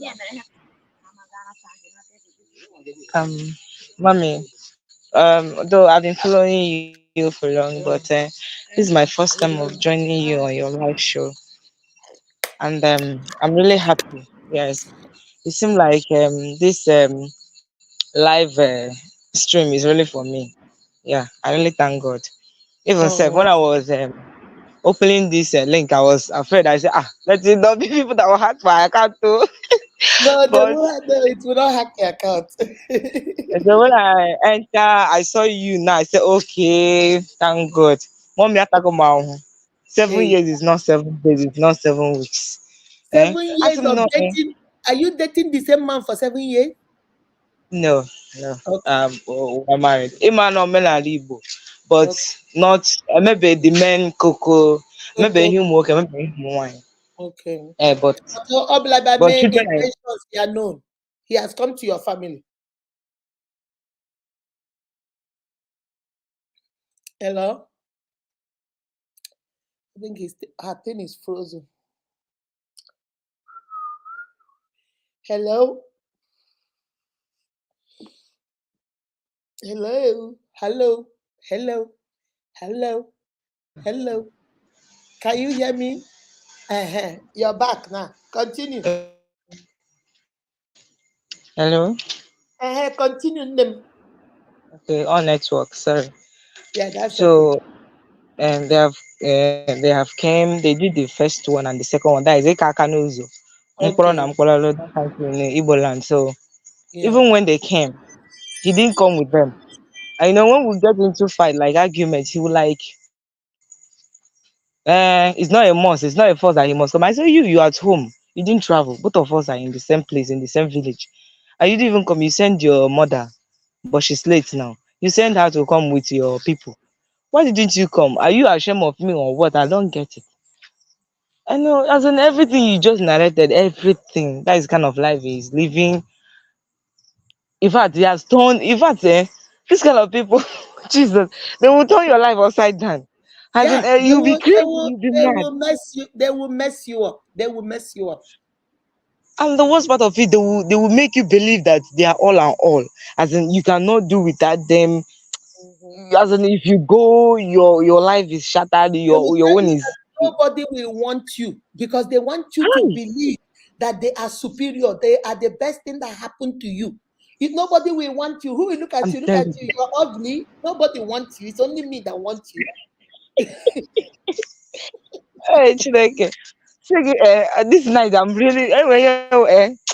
Mommy. Though I've been following you you for long, but this is my first time of joining you on your live show, and I'm really happy. Yes, it seems like this live stream is really for me. Yeah, I really thank God. Even said when Oh I was opening this link, I was afraid. I said, let it not be people that will hack my account too. no, they But will. No, it will not hack your account. so when I enter, I saw you now. I said, okay, thank God. Mommy, I talk about 7 years Hey, is not 7 days, it's not 7 weeks. Eh? 7 years As you of know, dating. Are you dating the same man for 7 years? no, no. Okay, We're married. Emmanuel Menalibo, but okay, not maybe the men cocoa, maybe okay, him work, maybe him wine. okay. Eh, but So, but Oblabame children, intentions, they are known. He has come to your family. Hello? I think her thing is frozen. Hello? Hello? Hello? Hello? Hello? Hello? Can you hear me? You're back now. Continue. hello. Continue. Them. Okay, on network. Sorry. Yeah, that's okay. So they have came. They did the first one and the second one. That is Ekakanuzo. Mkporo na Okay. Mkpololo, that country in Igbo land. So Yeah. even when they came, he didn't come with them. I know when we get into fight like arguments, he will like, it's not a must, it's not a force that he must come. I say you at home, you didn't travel. Both of us are in the same place, in the same village. And you didn't even come. You send your mother, but she's late now. You send her to come with your people. Why didn't you come? Are you ashamed of me or what? I don't get it. I know, as in everything you just narrated, everything. That is kind of life he's living. In fact, he has turned, in fact, this kind of people, Jesus, they will turn your life upside down. As in, Yeah, you'll be crazy, you'll be they mad. will mess you, they will mess you up. They will mess you up. And the worst part of it, they will make you believe that they are all and all. As in, you cannot do without them. Mhm. As in, if you go, your life is shattered. They will Your tell own you is. that nobody will want you because they want you to Hi, believe that they are superior. They are the best thing that happened to you. If nobody will want you, who will look at I'm you? Look at telling you. you. You're ugly. Nobody wants you. It's only me that wants you. Hey, Chineke. Chineke, this night I'm really.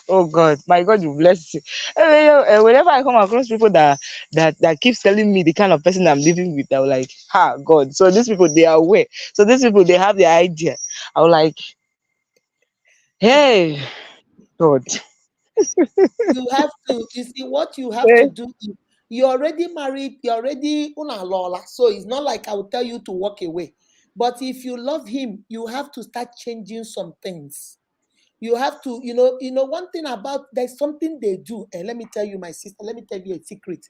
Oh God, my God, you bless you. Whenever I come across people that keeps telling me the kind of person I'm living with, I'm like, God. So these people they are aware. So these people they have the idea. I'm like, hey, God. You have to, you see, what you have to Eh, do is you're already married, you're already una lola. So it's not like I will tell you to walk away. But if you love him, you have to start changing some things. You have to, one thing about there's something they do. And let me tell you, my sister, let me tell you a secret.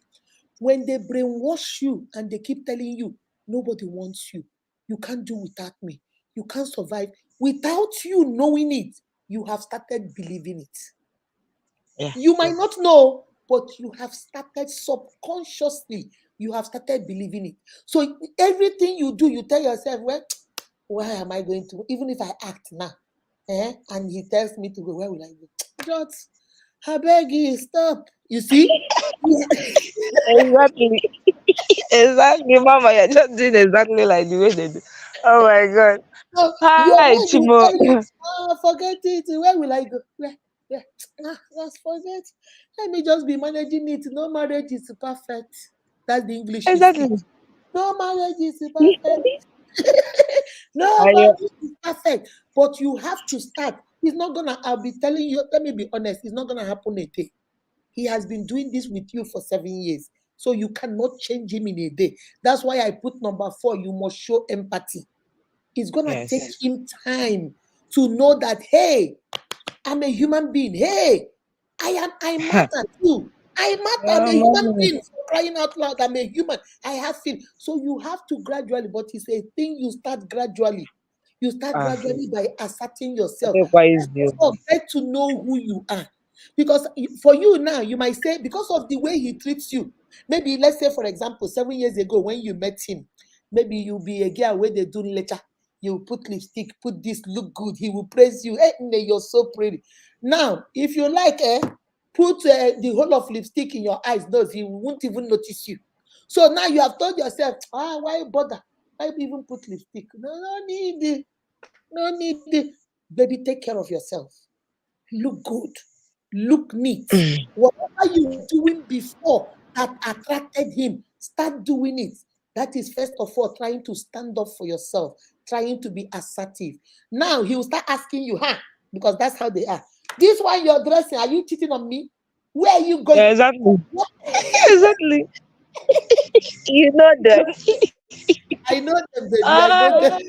When they brainwash you and they keep telling you, nobody wants you, you can't do without me, you can't survive, without you knowing it, you have started believing it. yeah, You might yeah. not know, but you have started subconsciously, you have started believing it. So everything you do, you tell yourself, well, why am I going to, even if I act now, and he tells me to go, where will I go? Just, I beg you, stop. You see? Exactly. Exactly, Mama. You're just doing exactly like the way they do. Oh my God. So your Hi, mind will Chimo. tell you, forget it. Where will I go? Where? Just forget. Let me just be managing it. No marriage is perfect. That's the English you speak. Exactly. No marriage is perfect. No And marriage is perfect. But you have to start. It's not gonna, I'll be telling you, let me be honest, it's not gonna happen a day. He has been doing this with you for 7 years. So you cannot change him in a day. That's why I put number 4. You must show empathy. It's gonna take yes. him time to know that, hey, I'm a human being. Hey, I matter too. I matter. I'm Yeah, a human mommy. being, for crying out loud. I'm a human. I have feelings. So you have to gradually, but it's a thing you start gradually. You start Ah, gradually by asserting I yourself. think why is First you? of all, get to know who you are. Because for you now, you might say, because of the way he treats you, maybe let's say, for example, 7 years ago when you met him, maybe you be a girl where they do later. You put lipstick, put this, look good. He will praise you. Hey, you're so pretty. Now, if you like, put the whole of lipstick in your eyes, those he won't even notice you. So now you have told yourself, why bother? Why even put lipstick? No, no need it. No need it. Baby, take care of yourself. Look good, look neat. Whatever you doing before that attracted him, start doing it. That is first of all trying to stand up for yourself, trying to be assertive. Now he will start asking you, huh? Because that's how they are. This one you're dressing, are you cheating on me? Where are you Yeah, going? exactly. What? Exactly. You know them. I know them, baby. I know Ah, them.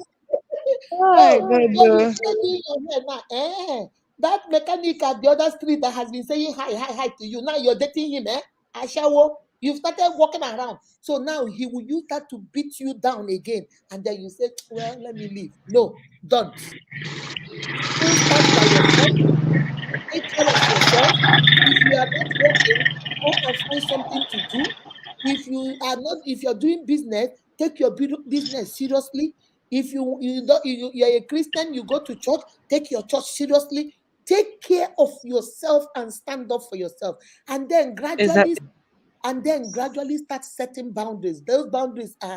oh my Oh, God. so you started doing your hair now. That mechanic at the other street that has been saying hi, hi, hi to you. Now you're dating him, eh? Ashawo, you've started walking around. So now he will use that to beat you down again. And then you say, well, let me leave. No, don't. Still stand by yourself. Take care of yourself. If you are not working, go and find something to do. If you're doing business, take your business seriously. If you don't, you're a Christian, you go to church, take your church seriously. Take care of yourself and stand up for yourself. And then gradually, Exactly. start setting boundaries. Those boundaries are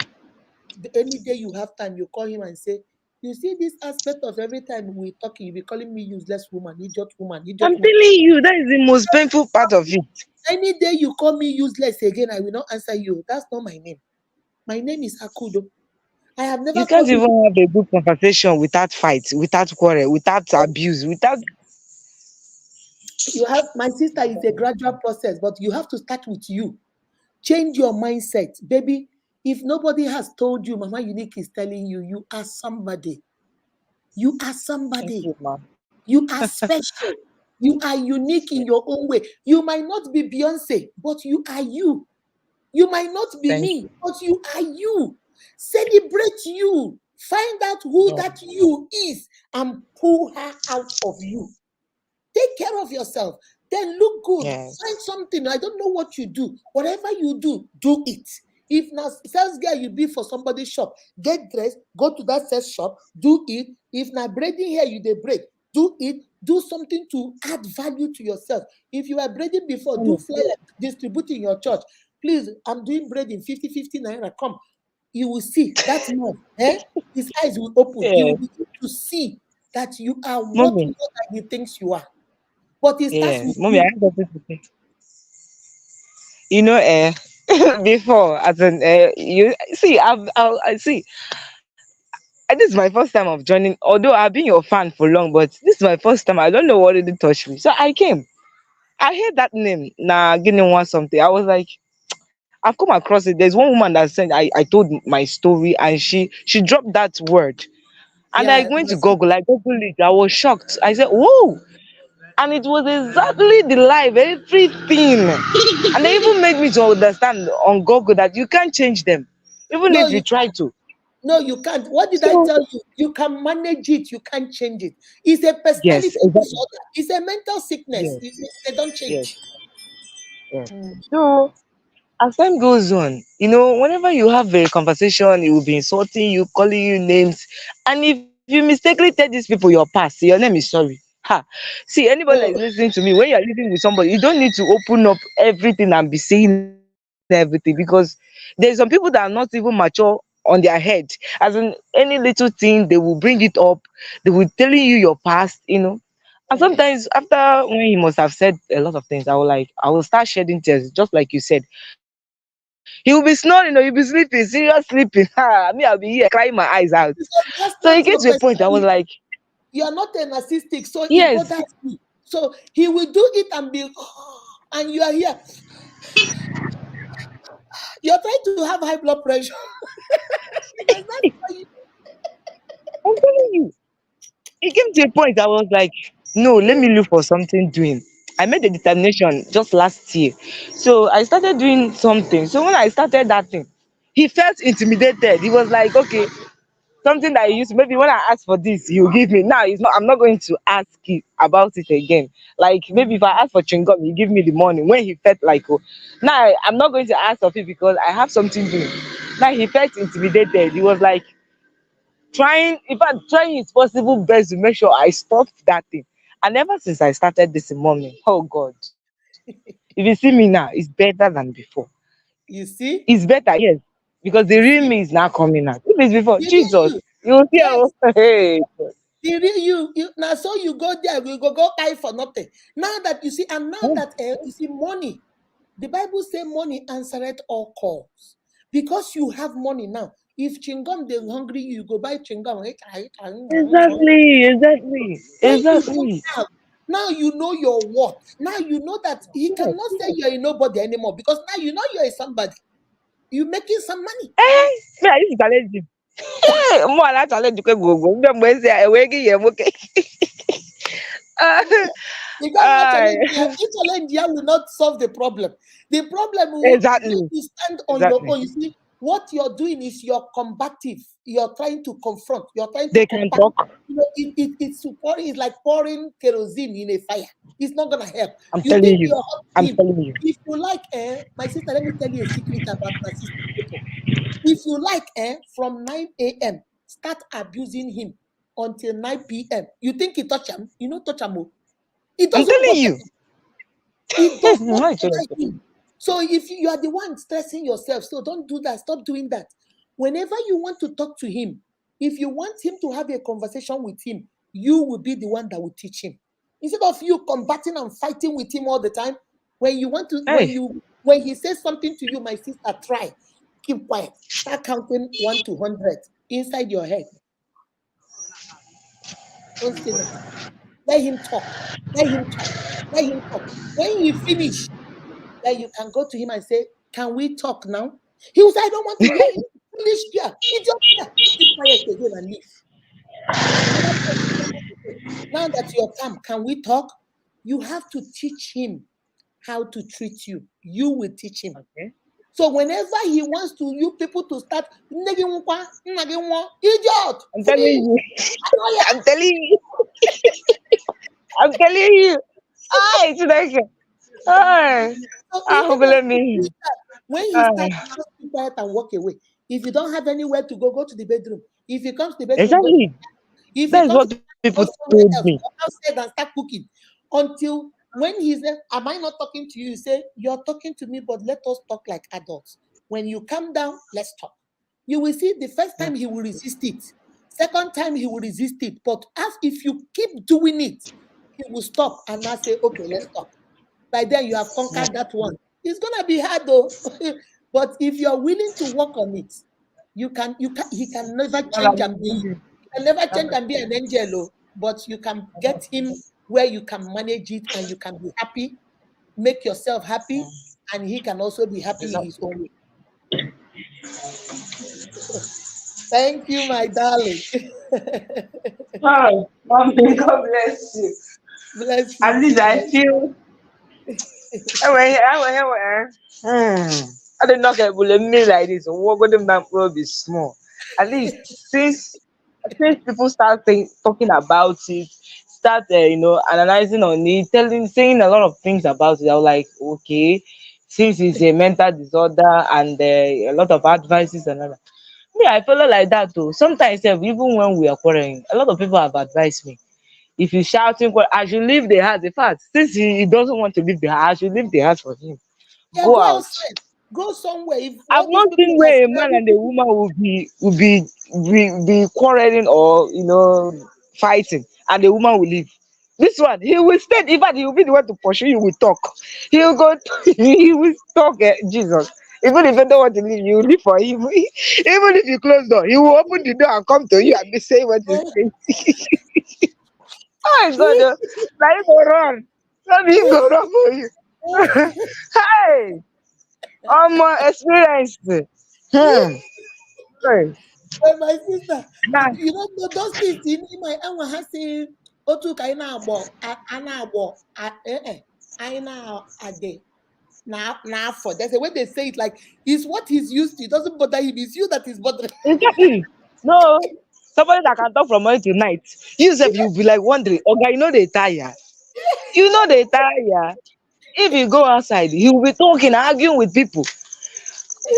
any day you have time, you call him and say, you see this aspect of every time we talking, you be calling me useless woman, idiot I'm woman. telling you, that is the most painful part of it. Any day you call me useless again, I will not answer you. That's not my name. My name is Akudo. I have never You can't called you. even have a good conversation without fight, without quarrel, without abuse, without. You have my sister is a gradual process, but you have to start with you. Change your mindset, baby. If nobody has told you, Mama Unique is telling you, you are somebody. You are Thank somebody. you, ma. You are special. You are unique in your own way. You might not be Beyonce, but you are you. You might not be Thank me, you. but you are you. Celebrate you. Find out who Yeah. that you is and pull her out of you. Take care of yourself. Then look good. Yes. Find something. I don't know what you do. Whatever you do it. If now sales girl you be for somebody's shop, get dressed, go to that sales shop, do it. If now braiding hair you they braid, do it. Do something to add value to yourself. If you were braiding before, do flyer, distribute in your church. Please, I'm doing braiding 50 naira. Come, you will see that man, his eyes will open. He Yeah. will begin to see that you are what Mommy. more than he thinks you are. But it starts Yeah. with Mommy, I you. have something to say. You know, before, as an, you see, I see. This is my first time of joining. Although I've been your fan for long, but this is my first time. I don't know what really touched me. So I came. I heard that name. Nah, Guinea want something. I was like, I've come across it. There's one woman that said I told my story, and she dropped that word. And I Yeah, went to Google. I Googled it. I was shocked. I said, "Whoa!" And it was exactly the life, everything. And they even made me to understand on Google that you can't change them, even no, if you you try to. no, you can't. What did I So tell you? You can manage it, you can't change it. It's a yes, personality exactly. disorder, it's a mental sickness. Yes, They don't yes, change. yes. Mm. So as time goes on, whenever you have a conversation, it will be insulting you, calling you names. And if you mistakenly tell these people your past, your name is sorry. Ha. See, anybody that is Oh, listening to me, when you're living with somebody, you don't need to open up everything and be saying everything because there's some people that are not even mature on their head. As in any little thing, they will bring it up, they will telling you your past. And sometimes mm. after when he must have said a lot of things, I will start shedding tears, just like you said. He will be snoring or you'll be sleeping, serious sleeping. Me, I'll be here crying my eyes out. So it Because gets to a that's point I not was your like, personality. You are not a narcissistic, so it yes, bothers you. So he will do it and be, and you are here. You're trying to have high blood pressure because that's why you. I'm telling you. It came to a point I was like, no, let me look for something doing. I made the determination just last year. So I started doing something. So when I started that thing, he felt intimidated. He was like, okay. something that you used to, maybe when I ask for this, you give me. Now it's not. I'm not going to ask it about it again. Like maybe if I ask for chewing gum, you give me the money. When he felt like, oh, now I'm not going to ask of it because I have something doing. Now he felt intimidated. He was like trying, in fact, trying his possible best to make sure I stopped that thing. And ever since I started this morning, oh God, if you see me now, it's better than before. You It's see? better, yes, because the You real see? me is now coming out. If it's before, The real Jesus, you. you will see, Yes. oh, hey, The real you now, so you go there, we go eye for nothing. Now that you see, and now that you see money, the Bible say money answereth all calls. Because you have money now. If chingum they hungry, you go buy chingum. exactly, exactly, When you don't exactly. have, now you know your worth. Now you know that he Yes. cannot say you're a nobody anymore because now you know you're a somebody. You're making some money. Eh, me, I used to challenge him. Eh, more I challenge you, go go. Remember, when say, "Wake him, okay." You cannot challenge here. Each challenge here will not solve the problem. The problem will make Exactly, you stand on your exactly. own. You see, what you're doing is you're combative. You're trying to confront. You're trying to They can combat. talk. It's pouring. It's like pouring kerosene in a fire. It's not gonna help. I'm You telling think you. you're I'm helping him. telling you. If you like, my sister, let me tell you a secret about narcissistic people. If you like, from 9 a.m., start abusing him until 9 p.m. You think he touch him? You know, touch him. Oh. It I'm doesn't telling bother you. him. It does not My bother children. him. So if you are the one stressing yourself, so don't do that. Stop doing that. Whenever you want to talk to him, if you want him to have a conversation with him, you will be the one that will teach him. Instead of you combating and fighting with him all the time, when you want to, Hey, when he says something to you, my sister, try. Keep quiet. Start counting 1 to 100 inside your head. Don't say nothing. Let him talk. Let him talk. Let him talk. When he finish, then you can go to him and say, "Can we talk now?" He will say, "I don't want to hear you. Finish here. Idiot here. Keep quiet again and leave." Another time you come back and say, "Now that you're calm, can we talk?" You have to teach him how to treat you. You will teach him. okay. So whenever he wants to, you people to start, idiot, I'm finish, telling you. annoy. I'm telling you. I'm telling you. Ay, Chineke. Ay. So Ah, instead of let you doing me. that, when he starts, Ay. just keep quiet and walk away. If you don't have anywhere to go, go to the bedroom. If he comes to the bedroom, go. Exactly. If he That is comes what to people go somewhere told else, me. go outside and start cooking. Until when he says, "Am I not talking to you?" You say, "You're talking to me, but let us talk like adults. When you calm down, let's talk." You will see the first time he will resist it. Second time he will resist it. But as if you keep doing it, he will stop and now say, "Okay, let's talk." By then you have conquered that one. It's gonna be hard though. But if you're willing to work on it, he can never change and be he can never change and be an angel, oh, but you can get him where you can manage it and you can be happy, make yourself happy, and he can also be happy in his own way. Thank you, my darling. Oh, mommy, God bless you. Bless you At least too. I feel. I did not get bullied me like this. What good man will be small. At least since people start talking about it, start analyzing on it, saying a lot of things about it. I was like, okay, since it's a mental disorder and a lot of advices and all that. Me, I follow like that too. Sometimes even when we are quarreling, a lot of people have advised me. If he's shouting, I should leave the house. In fact, since he doesn't want to leave the house, I should leave the house for him. Yeah, Go go out. outside. Go somewhere. If I've all these not people seen are where a man scared, and a woman will be quarreling or fighting, and the woman will leave. This one, he will stay. In fact, he will be the one to pursue you. Will talk. He will go. He will talk. Jesus. Even if you don't want to leave, you will leave for him. Even if you close door, he will open the door and come to you and be saying what he's saying. Oh my God! Now you go run. Let me go run for you. Hey, my experience. Hmm. Hey. well, my sister, Nah, you know, those things in my own has say, "Otu kaina abo, ana abo, aina ade." Now for there's a way they say it like it's what he's used to. It doesn't bother him. It's you that is bothering. exactly. No. Somebody that can talk from morning to night. You yourself, you'll be like wondering, okay, they tire. They tire. If you go outside, he'll be talking, arguing with people,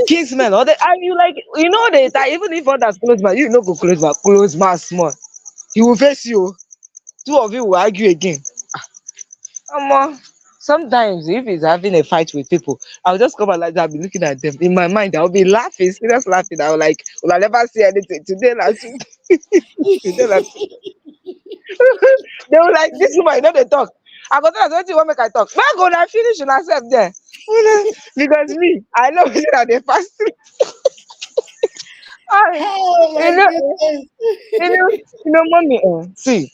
kingsmen, or and you like, they tire. Even if others close by, go close by small. He will face you. Two of you will argue again. Um, Sometimes if he's having a fight with people, I'll just come out like that, I'll be looking at them. In my mind, I'll be laughing, serious laughing. I'll like, well, I never see anything today. Like, today, like, they were like, this woman, they talk. I go tell her, what you want make I talk? Man, go and finish and accept there. Because me, I know that they fast. I, Oh you my know, goodness. mommy, see,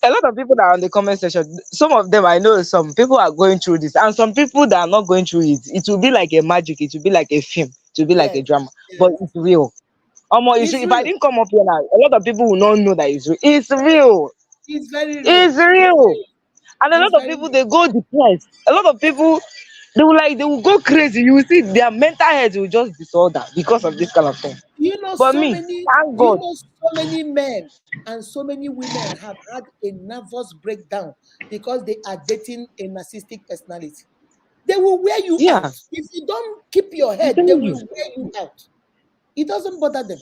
a lot of people that are on the comment section, some of them I know some people are going through this, and some people that are not going through it. It will be like a magic, it will be like a film, it will be like a Yes, drama, but yes. it's real. It's It's real. If I real. didn't come up here now, a lot of people will not know that it's real. It's real. It's very real. It's It's real. real. And a It's lot of very people real. they go depressed. A lot of people they will go crazy. You will see their mental health will just disorder because of this kind of thing. But me, thank Do you God. know so many men and so many women have had a nervous breakdown because they are dating a narcissistic personality. They will wear you Yeah, out. If you don't keep your I'm head, they telling will you. wear you out. It doesn't bother them.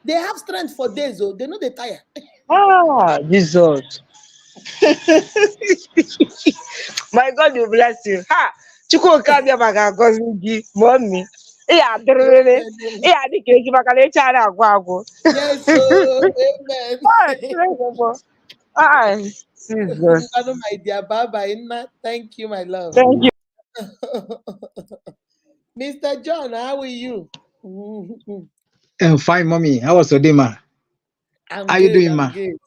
They have strength for days, though. They know they tire. Ah, Jesus. My God will bless you. Ha! Chukwuka bịa maka ngọzi gị, mommy. Ị ya adịrịrị. Ị Amen. ya adị ka eji maka na echi a na-agwụ agwụ. Yes, so amen. Ah, Chineke bụ. Ah, Jesus. Ngwanu, my dear Baba Inna. Thank you, my love. Thank you. Mr. John, how are you? Mhm. Fine, mommy. How was your day, ma? I'm How you good. doing, I'm ma? good.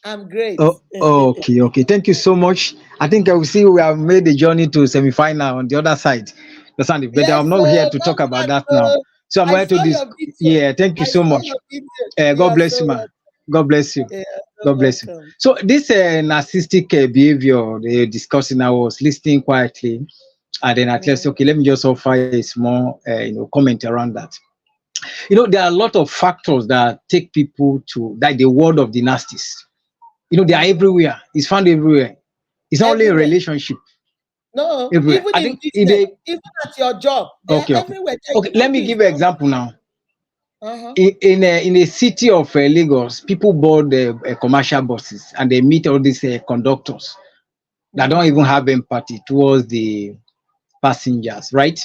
I'm great. Oh, okay, okay. Thank you so much. I think I will see we have made the journey to semi-final on the other side. Understand? But Yes, I'm not here sir. to talk about Congrats, that now. sir. So I'm I going to saw this. your video. Yeah, thank you I so saw much. your video. You God are bless you, so ma. welcome. God bless you. Yeah, so God bless you. welcome. So this narcissistic behavior they're discussing, I was listening quietly, and then at least Mm, okay, let me just offer a small comment around that. There are a lot of factors that take people to that the world of the nasties. They are mhm. everywhere. It's found everywhere. It's not only a Everywhere. relationship. No, Everywhere. even I in think it business, they even at your job, they are okay, okay. everywhere. There are Okay, let human me beings give you an now. example now. Uh-huh. In a city of Lagos, people board commercial buses and they meet all these conductors that don't even Mm-hmm. have empathy towards the passengers, right?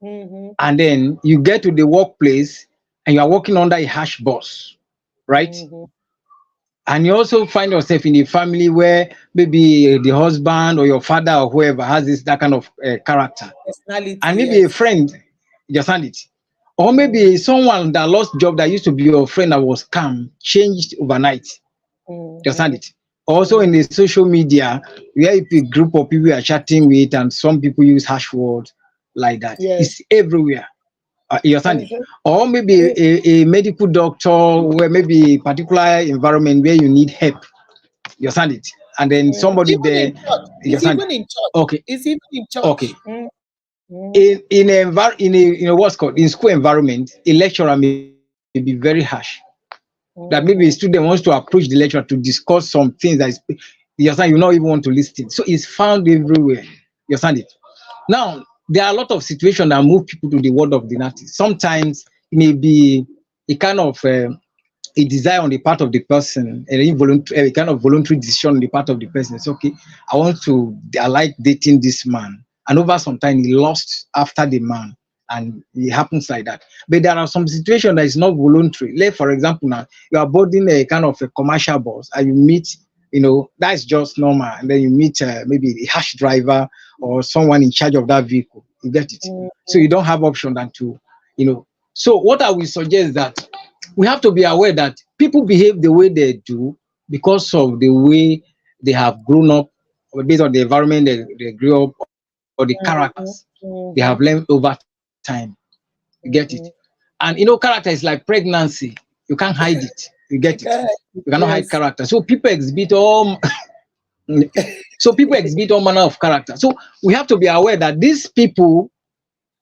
Mm-hmm. And then you get to the workplace and you are working under a harsh boss, right? Mm-hmm. And you also find yourself in a family where maybe the husband or your father or whoever has that kind of character, Personality, and maybe a yes. friend, you understand it, or maybe Mm-hmm. someone that lost job that used to be your friend that was calm changed overnight. You understand Mm-hmm. it? Also in Mm-hmm. the social media, where if a group of people you are chatting with and some people use harsh words like that, Yes. it's everywhere. You understand it? Uh-huh. Or maybe a medical doctor where maybe a particular environment where you need help. You understand it? And then somebody Even in there, church. you It's understand? even in church. Okay, It's even in okay. church. Mm-hmm. In a what's called in school environment, a lecturer may be very harsh. That maybe a student Mm-hmm. wants to approach the lecturer to discuss some things that is, you understand, you not even want to listen. So it's found everywhere. You understand it? Now, there are a lot of situations that move people to the world of the Nazi. Sometimes it may be a kind of a desire on the part of the person, an involuntary, a kind of voluntary decision on the part of the person. It's okay. I like dating this man, and over some time he lost after the man, and it happens like that. But there are some situations that is not voluntary. Like for example, now you are boarding a kind of a commercial bus, and you meet, that's just normal, and then you meet maybe a harsh driver or someone in charge of that vehicle. You get it. So Mm-hmm. you don't have option than to, you know. So what I will suggest that we have to be aware that people behave the way they do because of the way they have grown up, or based on the environment they grew up, or the characters they have learned Mm-hmm. over time. You get it? Mm-hmm. And character is like pregnancy. You can't hide it. You get it? Okay. You cannot hide Yes. character. So people exhibit all all manner of character. So we have to be aware that these people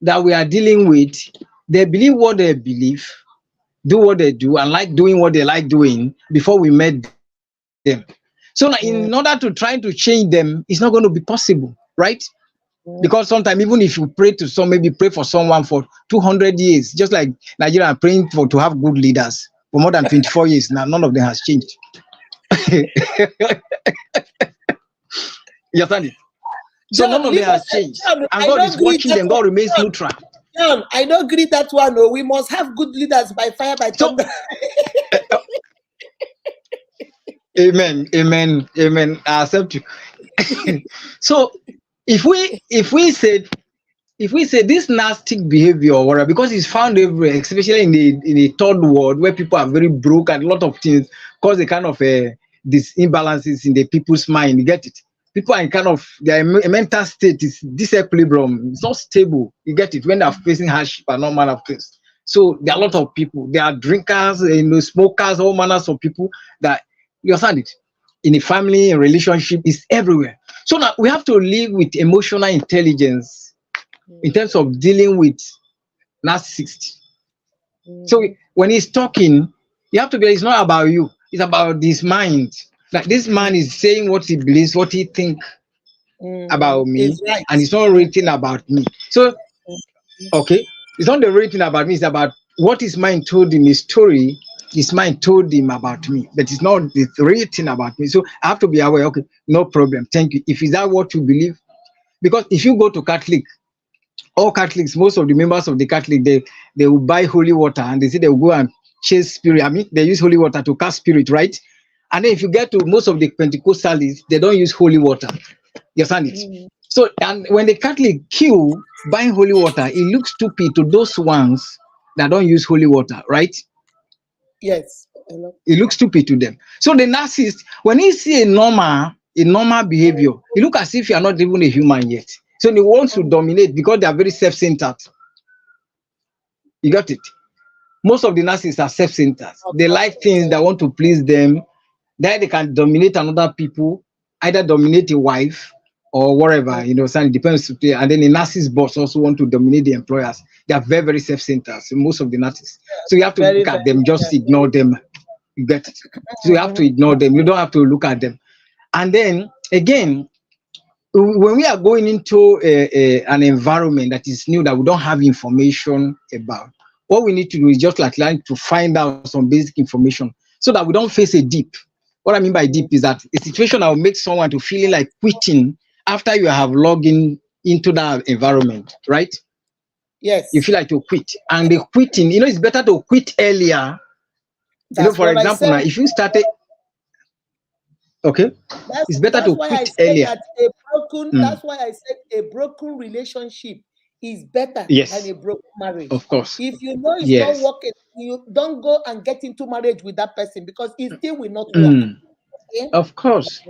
that we are dealing with, they believe what they believe, do what they do and like doing what they like doing before we met them. So now in order to try to change them, it's not going to be possible, right? Because sometimes even if you pray to some, maybe pray for someone for 200 years, just like Nigeria are praying for to have good leaders for more than 24 years now, none of them has changed. You understand it? So John, none of them has changed. John, And God is watching them. God remains John, neutral. John, I don't agree that one. Oh, we must have good leaders by fire, by So, thunder. amen, amen, amen. I accept you. So if we said this nasty behavior or whatever, because it's found everywhere, especially in the third world where people are very broke and a lot of things cause a kind of these imbalances in the people's mind. You get it? People are in kind of their mental state is disequilibrium. It's not stable. You get it? When they're facing hardship and all manner of things. So there are a lot of people. There are drinkers, smokers, all manners of people that you understand it. In a family, in relationship, is everywhere. So now we have to live with emotional intelligence in terms of dealing with narcissists. So when he's talking, you have to be, it's not about you, it's about his mind. Like this man is saying what he believes, what he thinks about me, right. and it's not written about me. So, okay, it's not the written about me, it's about what his mind told him, his story, his mind told him about me, but it's not the written about me. So I have to be aware, okay, no problem, thank you. If is that what you believe? Because if you go to Catholic, all Catholics, most of the members of the Catholic, they will buy holy water and they say they will go and chase spirit. I mean, they use holy water to cast spirit, right? And then if you get to most of the Pentecostalists, they don't use holy water. You understand it? So, and when the Catholic kill buying holy water, it looks stupid to those ones that don't use holy water, right? Yes. It looks stupid to them. So the narcissist, when he see a normal behavior, he look as if you are not even a human yet. So he wants to dominate because they are very self-centered. You got it? Most of the narcissists are self-centered. They like things that want to please them. Then they can dominate another people, either dominate a wife or whatever, you know, so it depends. And then the narcissist boss also want to dominate the employers. They are very, very self-centered, so most of the narcissists. So you have to look at them, just ignore them. You get it? So you have to ignore them. You don't have to look at them. And then, again, when we are going into an environment that is new, that we don't have information about, what we need to do is just like learn to find out some basic information so that we don't face a dip. What I mean by deep is that a situation that will make someone to feel like quitting after you have logged into that environment, right? Yes. You feel like to quit. And the quitting, you know, it's better to quit earlier. That's, you know, for example, now, if you started, okay, it's better to quit earlier. That's why I said a broken relationship is better than a broken marriage. Of course. If you know it's not working, you don't go and get into marriage with that person because it still will not work. Okay? Of course.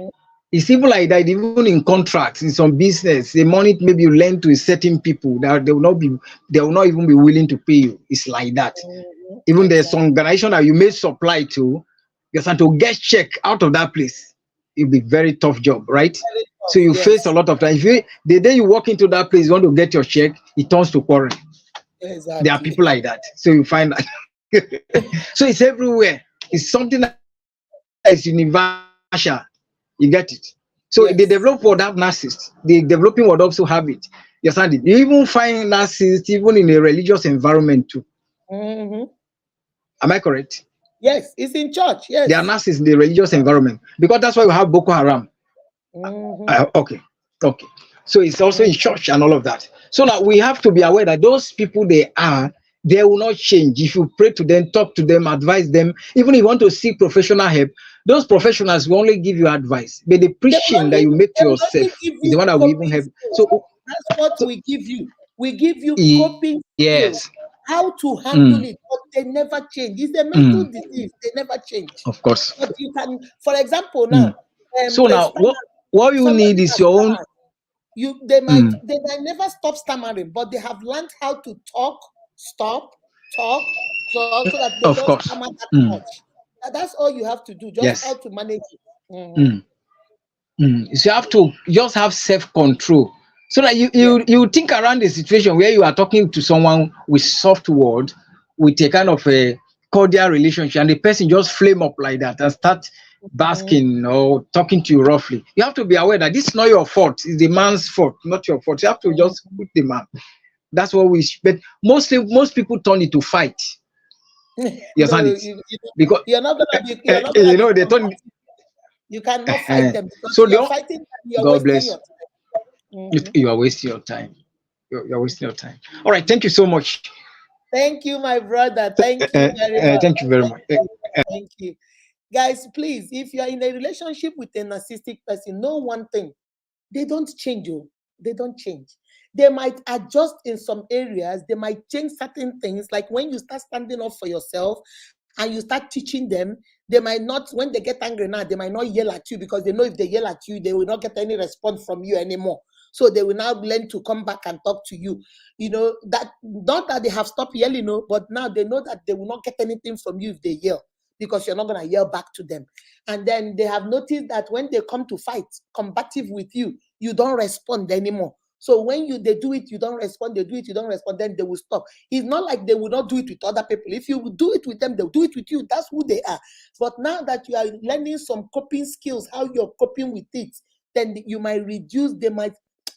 It's even like that, even in contracts, in some business, the money maybe you lend to certain people that they will not even be willing to pay you. It's like that. Even there's some organization that you may supply to, you have to get check out of that place. It'll be very tough job, right? So you face a lot of time. If the day you walk into that place, you want to get your check, it turns to quarrel. Exactly. There are people like that. So you find that. So it's everywhere. It's something that is universal. You get it? So the developer would have narcissists. The developing would also have it. You understand it? You even find narcissists even in a religious environment too. Am I correct? Yes, it's in church. Yes. They are narcissists in the religious environment. Because that's why we have Boko Haram. Okay. So it's also in church and all of that. So now we have to be aware that those people they will not change. If you pray to them, talk to them, advise them, even if you want to seek professional help, those professionals will only give you advice. But the preaching that you make to yourself is the one that will even help. So that's what we give you. We give you coping skills, how to handle it, but they never change. It's a mental disease. They never change. Of course. But you can, for example, now. So now, what you need is your own. They might never stop stammering, but they have learned how to talk, stop, talk, so that they don't stammer that much. That's all you have to do. Just how to manage it. So you have to just have self-control, so that you think around the situation where you are talking to someone with soft word, with a kind of a cordial relationship and the person just flame up like that and start basking or talking to you roughly, you have to be aware that this is not your fault. It's the man's fault, not your fault. You have to just put the man. That's what we. But most people turn it to fight. You No, understand it? Because you're not gonna be. You're not gonna be they turn. combative. You cannot fight them because So you're fighting them. You're God wasting bless. your time. You are wasting your time. You're wasting your time. All right. Thank you so much. Thank you, my brother. Thank you very much. Thank you very much. Thank you. Guys, please, if you are in a relationship with a narcissistic person, know one thing. They don't change you. They don't change. They might adjust in some areas. They might change certain things. Like when you start standing up for yourself and you start teaching them, they might not, when they get angry now, they might not yell at you because they know if they yell at you, they will not get any response from you anymore. So they will now learn to come back and talk to you. That not that they have stopped yelling, no, but now they know that they will not get anything from you if they yell because you're not going to yell back to them. And then they have noticed that when they come to fight, combative with you, you don't respond anymore. So when they do it, you don't respond, they do it, you don't respond, then they will stop. It's not like they will not do it with other people. If you do it with them, they'll do it with you. That's who they are. But now that you are learning some coping skills, how you're coping with it, then you might reduce,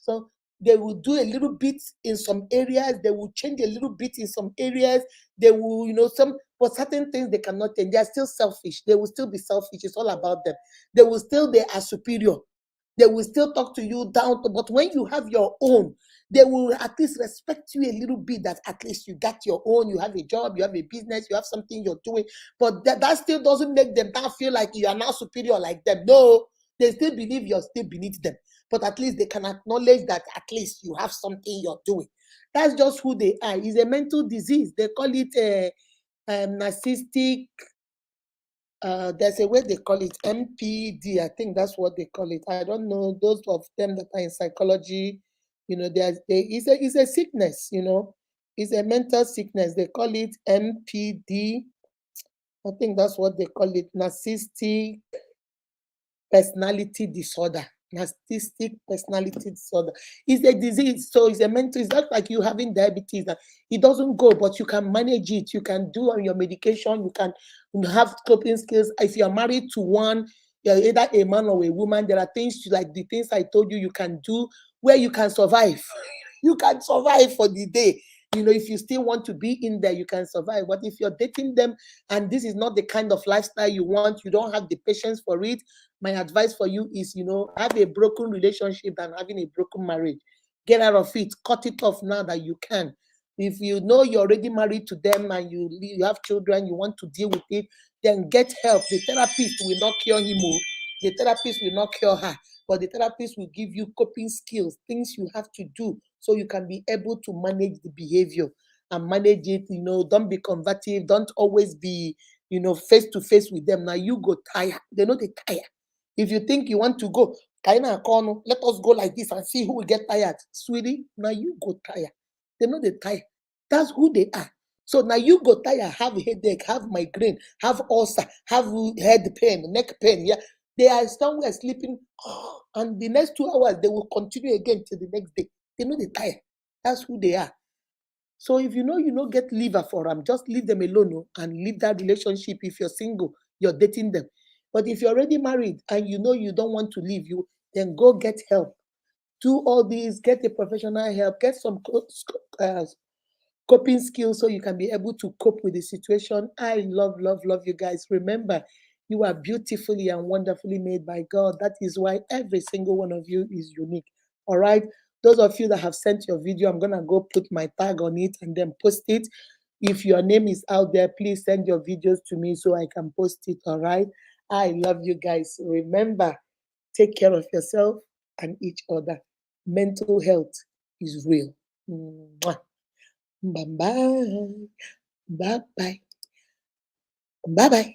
so they will do a little bit in some areas, they will change a little bit in some areas, they will, for certain things they cannot change. They are still selfish. They will still be selfish. It's all about them. They are superior. They will still talk to you down, but when you have your own, they will at least respect you a little bit, that at least you got your own, you have a job, you have a business, you have something you're doing. But that still doesn't make them now feel like you are now superior like them. No, they still believe you're still beneath them. But at least they can acknowledge that at least you have something you're doing. That's just who they are. It's a mental disease. They call it a narcissistic. There's a way they call it MPD. I think that's what they call it. I don't know those of them that are in psychology. It's a sickness. It's a mental sickness. They call it MPD. I think that's what they call it. Narcissistic personality disorder. Narcissistic personality disorder. It's a disease, so it's a mental. It's not like you having diabetes. It doesn't go, but you can manage it. You can do on your medication. You can have coping skills. If you're married to one, you're either a man or a woman. There are things like the things I told you can do where you can survive. You can survive for the day. If you still want to be in there, you can survive. But if you're dating them and this is not the kind of lifestyle you want, you don't have the patience for it, my advice for you is, have a broken relationship than having a broken marriage. Get out of it. Cut it off now that you can. If you know you're already married to them and you have children, you want to deal with it, then get help. The therapist will not cure him. The therapist will not cure her. But the therapist will give you coping skills, things you have to do so you can be able to manage the behavior and manage it. Don't be combative. Don't always be, face to face with them. Now you go tired. They know they tire. If you think you want to go, Kaina Kono, let us go like this and see who will get tired. Sweetie, now you go tired. They know they tired. That's who they are. So now you go tired, have headache, have migraine, have ulcer, have head pain, neck pain. Yeah. They are somewhere sleeping, and the next 2 hours they will continue again till the next day. They know they tired. That's who they are. So if you get liver for them, just leave them alone and leave that relationship. If you're single, you're dating them. But if you're already married and you don't want to leave you, then go get help. Do all these, get a professional help, get some coping skills so you can be able to cope with the situation. I love, love, love you guys. Remember, you are beautifully and wonderfully made by God. That is why every single one of you is unique. All right. Those of you that have sent your video, I'm going to go put my tag on it and then post it. If your name is out there, please send your videos to me so I can post it. All right. I love you guys. Remember, take care of yourself and each other. Mental health is real. Mwah. Bye bye. Bye bye. Bye bye.